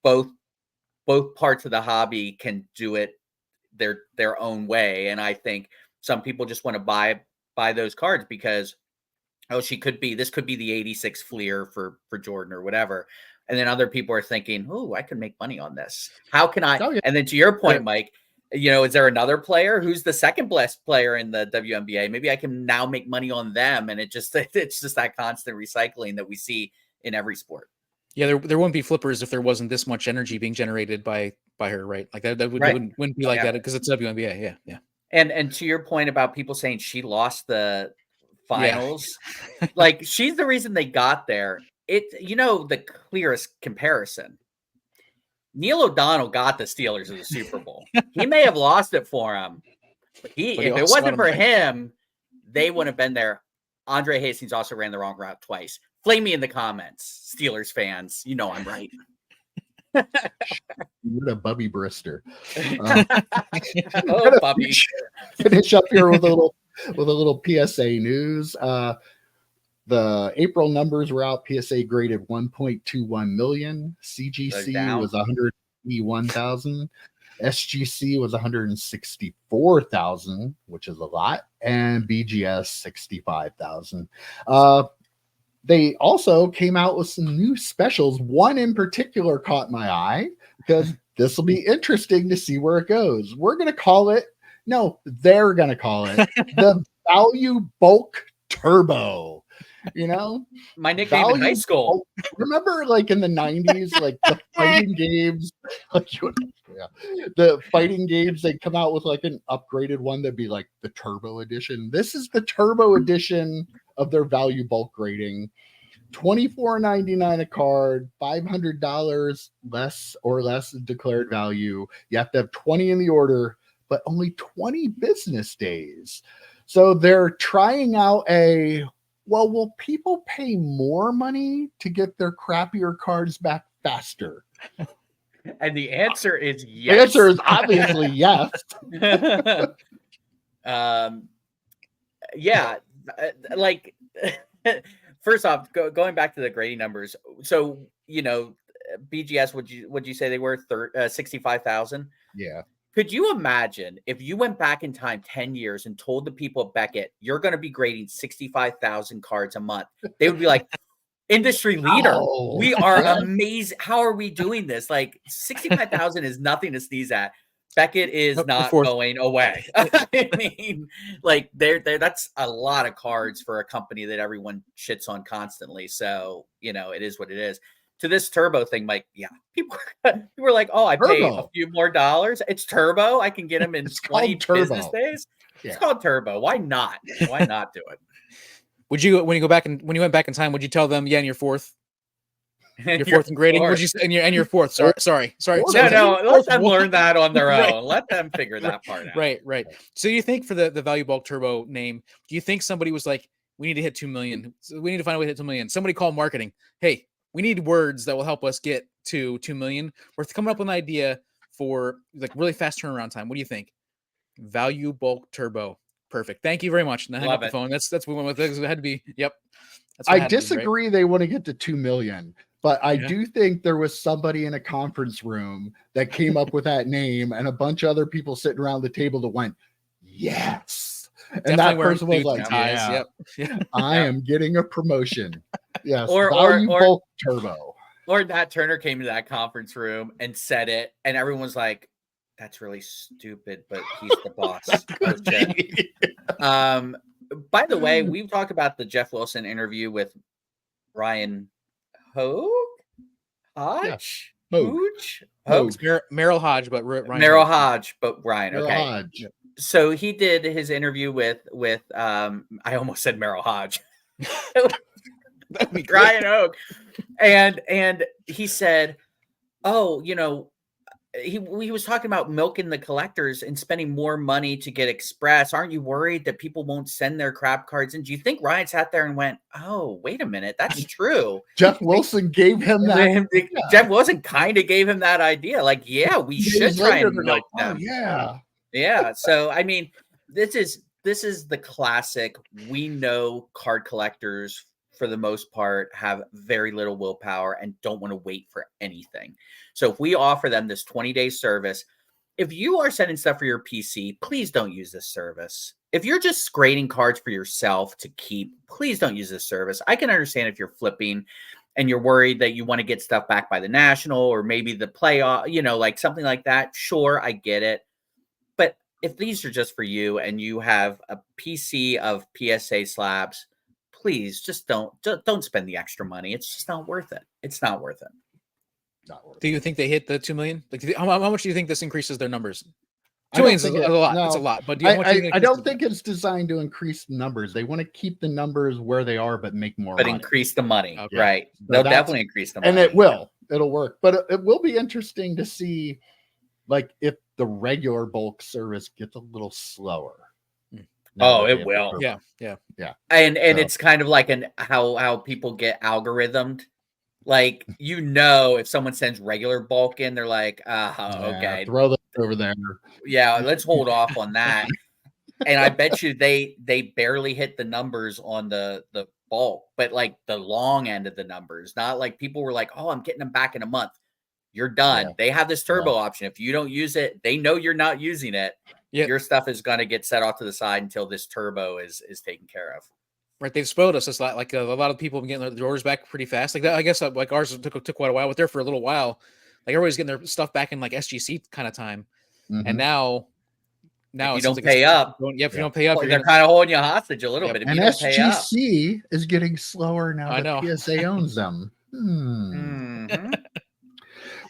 [SPEAKER 2] both parts of the hobby can do it their own way. And I think some people just want to buy those cards because, this could be the 86 Fleer for Jordan or whatever. And then other people are thinking, I could make money on this. How can I? And then to your point, Mike, is there another player who's the second best player in the WNBA? Maybe I can now make money on them. And it's just that constant recycling that we see in every sport.
[SPEAKER 3] Yeah, there wouldn't be flippers if there wasn't this much energy being generated by her, right? Like that wouldn't be like that because it's WNBA. Yeah.
[SPEAKER 2] And to your point about people saying she lost the finals, like she's the reason they got there. The clearest comparison. Neil O'Donnell got the Steelers in the Super Bowl. He may have lost it for him, but if it wasn't for him, they wouldn't have been there. Andre Hastings also ran the wrong route twice. Flame me in the comments, Steelers fans. I'm right.
[SPEAKER 1] You're a Bubby Brister.
[SPEAKER 2] Bubby.
[SPEAKER 1] Finish up here with a little PSA news. The April numbers were out. PSA graded 1.21 million. CGC was 181,000. SGC was 164,000, which is a lot, and BGS 65,000. They also came out with some new specials. One in particular caught my eye because this will be interesting to see where it goes. We're going to call it, they're going to call it the Value Bulk Turbo.
[SPEAKER 2] My nickname in high school.
[SPEAKER 1] Remember, like in the 90s, like the fighting games, the fighting games, they'd come out with like an upgraded one that'd be like the Turbo Edition. This is the Turbo Edition of their value bulk grading. $24.99 a card, $500 less declared value. You have to have 20 in the order, but only 20 business days. So they're trying out will people pay more money to get their crappier cards back faster?
[SPEAKER 2] And the answer is yes.
[SPEAKER 1] The answer is obviously yes.
[SPEAKER 2] Yeah, like first off, going back to the grading numbers. So, BGS, would you say they were 65,000?
[SPEAKER 1] Yeah.
[SPEAKER 2] Could you imagine if you went back in time 10 years and told the people at Beckett, you're going to be grading 65,000 cards a month? They would be like, industry leader.
[SPEAKER 1] Oh,
[SPEAKER 2] We are amazing. How are we doing this? Like 65,000 is nothing to sneeze at. Beckett is not going away. I mean, like that's a lot of cards for a company that everyone shits on constantly. So, it is what it is. To this turbo thing, Mike, yeah, people were like, oh, I pay a few more dollars. It's turbo. I can get them in 20 business days. Yeah. It's called turbo. Why not? Why not do it?
[SPEAKER 3] Would you, when you went back in time, would you tell them, yeah, and you're fourth? You're fourth in grading. Would you? And you're fourth. Sorry.
[SPEAKER 2] No. Let them learn that on their own. Right. Let them figure that part out.
[SPEAKER 3] Right. So you think for the Value Bulk Turbo name, do you think somebody was like, we need to hit 2 million. So we need to find a way to hit 2 million. Somebody called marketing. Hey, we need words that will help us get to 2 million. We're coming up with an idea for like really fast turnaround time. What do you think? Value Bulk Turbo. Perfect. Thank you very much. And I hung up the phone. That's what we went with. It had to be. Yep.
[SPEAKER 1] I disagree. They want to get to 2 million, but I do think there was somebody in a conference room that came up with that name, and a bunch of other people sitting around the table that went, yes. And that person was like, yeah, I am getting a promotion. Yes. Or Bulk Turbo.
[SPEAKER 2] Or Nat Turner came to that conference room and said it, and everyone was like, that's really stupid, but he's the boss. By the way, we've talked about the Jeff Wilson interview with Ryan Hodge.
[SPEAKER 3] Merrill Hodge, but Ryan.
[SPEAKER 2] Merrill Hodge, but Ryan.
[SPEAKER 1] Merrill
[SPEAKER 2] Okay.
[SPEAKER 1] Hodge.
[SPEAKER 2] So he did his interview with I almost said Merrill Hodge. Ryan Oak. And he said, oh, he was talking about milking the collectors and spending more money to get express. Aren't you worried that people won't send their crap cards in? Do you think Ryan sat there and went, oh, wait a minute, that's true?
[SPEAKER 1] Jeff Wilson gave him that.
[SPEAKER 2] Jeff Wilson kind of gave him that idea. Like, yeah, we should try and milk them. Yeah. So, I mean, this is the classic. We know card collectors, for the most part, have very little willpower and don't want to wait for anything. So if we offer them this 20-day service, if you are sending stuff for your PC, please don't use this service. If you're just grading cards for yourself to keep, please don't use this service. I can understand if you're flipping and you're worried that you want to get stuff back by the National or maybe the playoff, like something like that. Sure, I get it. But if these are just for you and you have a PC of PSA slabs, please just don't spend the extra money. It's just not worth it. It's not worth it.
[SPEAKER 3] Do you think they hit the 2 million? Like, how much do you think this increases their numbers? 2 million is a lot. No, it's a lot. But
[SPEAKER 1] I don't think it's designed to increase numbers. They want to keep the numbers where they are, but make more.
[SPEAKER 2] But
[SPEAKER 1] money.
[SPEAKER 2] Increase the money, right? They'll definitely increase the money,
[SPEAKER 1] and it will. It'll work. But it will be interesting to see, like, if the regular bulk service gets a little slower.
[SPEAKER 2] Oh, it will.
[SPEAKER 3] Yeah.
[SPEAKER 2] And it's kind of like how people get algorithmed. Like, if someone sends regular bulk in, they're like, okay,
[SPEAKER 1] throw that over there.
[SPEAKER 2] Yeah, let's hold off on that. And I bet you they barely hit the numbers on the bulk, but like the long end of the numbers. Not like people were like, oh, I'm getting them back in a month. You're done. Yeah. They have this turbo option. If you don't use it, they know you're not using it. Yep. Your stuff is going to get set off to the side until this turbo is taken care of.
[SPEAKER 3] Right, they've spoiled us. It's like a lot of people have been getting their orders back pretty fast. Like that, I guess like ours took quite a while. But there for a little while, like everybody's getting their stuff back in like SGC kind of time. Mm-hmm. And now
[SPEAKER 2] if you don't pay up.
[SPEAKER 3] If you don't pay up,
[SPEAKER 2] they're kind of holding you hostage a little bit. If
[SPEAKER 1] and
[SPEAKER 2] you don't
[SPEAKER 1] SGC is getting slower now that PSA owns them.
[SPEAKER 2] Mm-hmm.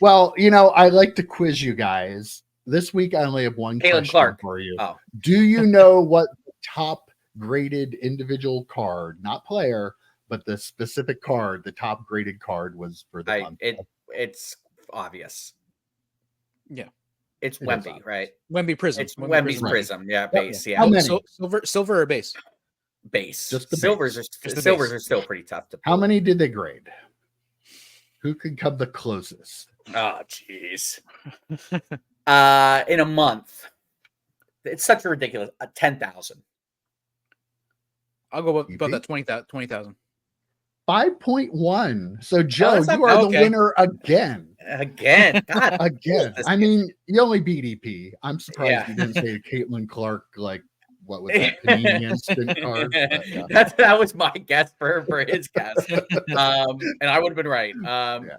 [SPEAKER 1] Well, I like to quiz you guys. This week, I only have one question for you. Oh. Do you know what the top graded individual card, not player, but the specific card, the top graded card was for the month?
[SPEAKER 2] It's obvious.
[SPEAKER 3] Yeah.
[SPEAKER 2] It's Wemby, right?
[SPEAKER 3] Wemby Prism.
[SPEAKER 2] It's Wemby's Prism. Yeah, base. Yeah.
[SPEAKER 1] How many?
[SPEAKER 3] Silver or base?
[SPEAKER 2] Base.
[SPEAKER 1] Just the
[SPEAKER 2] silvers
[SPEAKER 1] base.
[SPEAKER 2] Silvers are still pretty tough to pull.
[SPEAKER 1] How many did they grade? Who could come the closest?
[SPEAKER 2] Oh, jeez. In a month, it's such a ridiculous 10,000.
[SPEAKER 3] I'll go about that 20,000.
[SPEAKER 1] 5.1. So Joe,
[SPEAKER 2] that's not
[SPEAKER 1] you are
[SPEAKER 3] bad.
[SPEAKER 1] the
[SPEAKER 3] Okay.
[SPEAKER 1] winner again.
[SPEAKER 2] Again, God,
[SPEAKER 1] Again.
[SPEAKER 2] this
[SPEAKER 1] I
[SPEAKER 2] kid.
[SPEAKER 1] mean, you only beat EP. I'm surprised
[SPEAKER 2] Yeah.
[SPEAKER 1] you didn't say Caitlin Clark, like what was that Panini Instant card? But, yeah.
[SPEAKER 2] That was my guess for his guess. And I would have been right.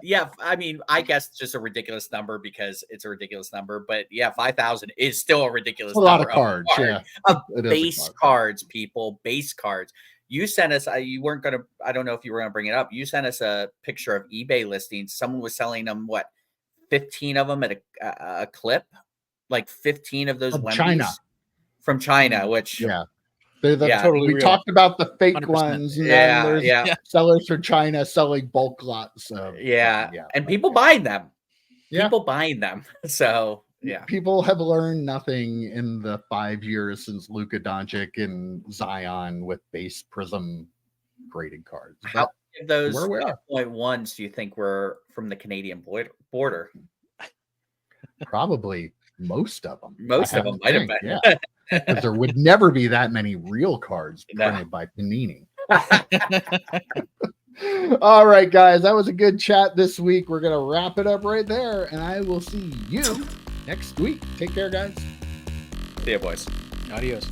[SPEAKER 2] Yeah, I mean, I guess it's just a ridiculous number because it's a ridiculous number, but yeah, 5,000 is still a ridiculous
[SPEAKER 1] It's a lot
[SPEAKER 2] number
[SPEAKER 1] of cards, yeah.
[SPEAKER 2] of
[SPEAKER 1] It is a
[SPEAKER 2] base
[SPEAKER 1] lot of
[SPEAKER 2] cards, people, base cards. You sent us, you weren't going to, I don't know if you were going to bring it up. You sent us a picture of eBay listings. Someone was selling them, what, 15 of them at a clip? Like 15 of those
[SPEAKER 1] From
[SPEAKER 2] Wemblys?
[SPEAKER 1] China.
[SPEAKER 2] From China, which
[SPEAKER 1] Yeah. They're the,
[SPEAKER 2] Yeah.
[SPEAKER 3] Totally
[SPEAKER 1] we
[SPEAKER 3] real.
[SPEAKER 1] talked about the fake
[SPEAKER 3] 100%.
[SPEAKER 1] ones, and then there's
[SPEAKER 2] yeah.
[SPEAKER 1] sellers from China selling bulk lots of
[SPEAKER 2] Yeah.
[SPEAKER 1] yeah.
[SPEAKER 2] And people buying them.
[SPEAKER 1] Yeah.
[SPEAKER 2] People buying them. So yeah.
[SPEAKER 1] People have learned nothing in the 5 years since Luka Doncic and Zion with base prism grading cards.
[SPEAKER 2] How
[SPEAKER 1] But
[SPEAKER 2] many of those
[SPEAKER 1] where we are.
[SPEAKER 2] 5.1s do you think were from the Canadian border?
[SPEAKER 1] Probably most of them.
[SPEAKER 2] Most
[SPEAKER 1] I
[SPEAKER 2] of them
[SPEAKER 1] have to
[SPEAKER 2] might have
[SPEAKER 1] think,
[SPEAKER 2] been.
[SPEAKER 1] Yeah. Because there would never be that many real cards
[SPEAKER 2] No.
[SPEAKER 1] printed by Panini. All right, guys, that was a good chat this week. We're going to wrap it up right there, and I will see you next week. Take care, guys.
[SPEAKER 2] See ya, boys.
[SPEAKER 3] Adios.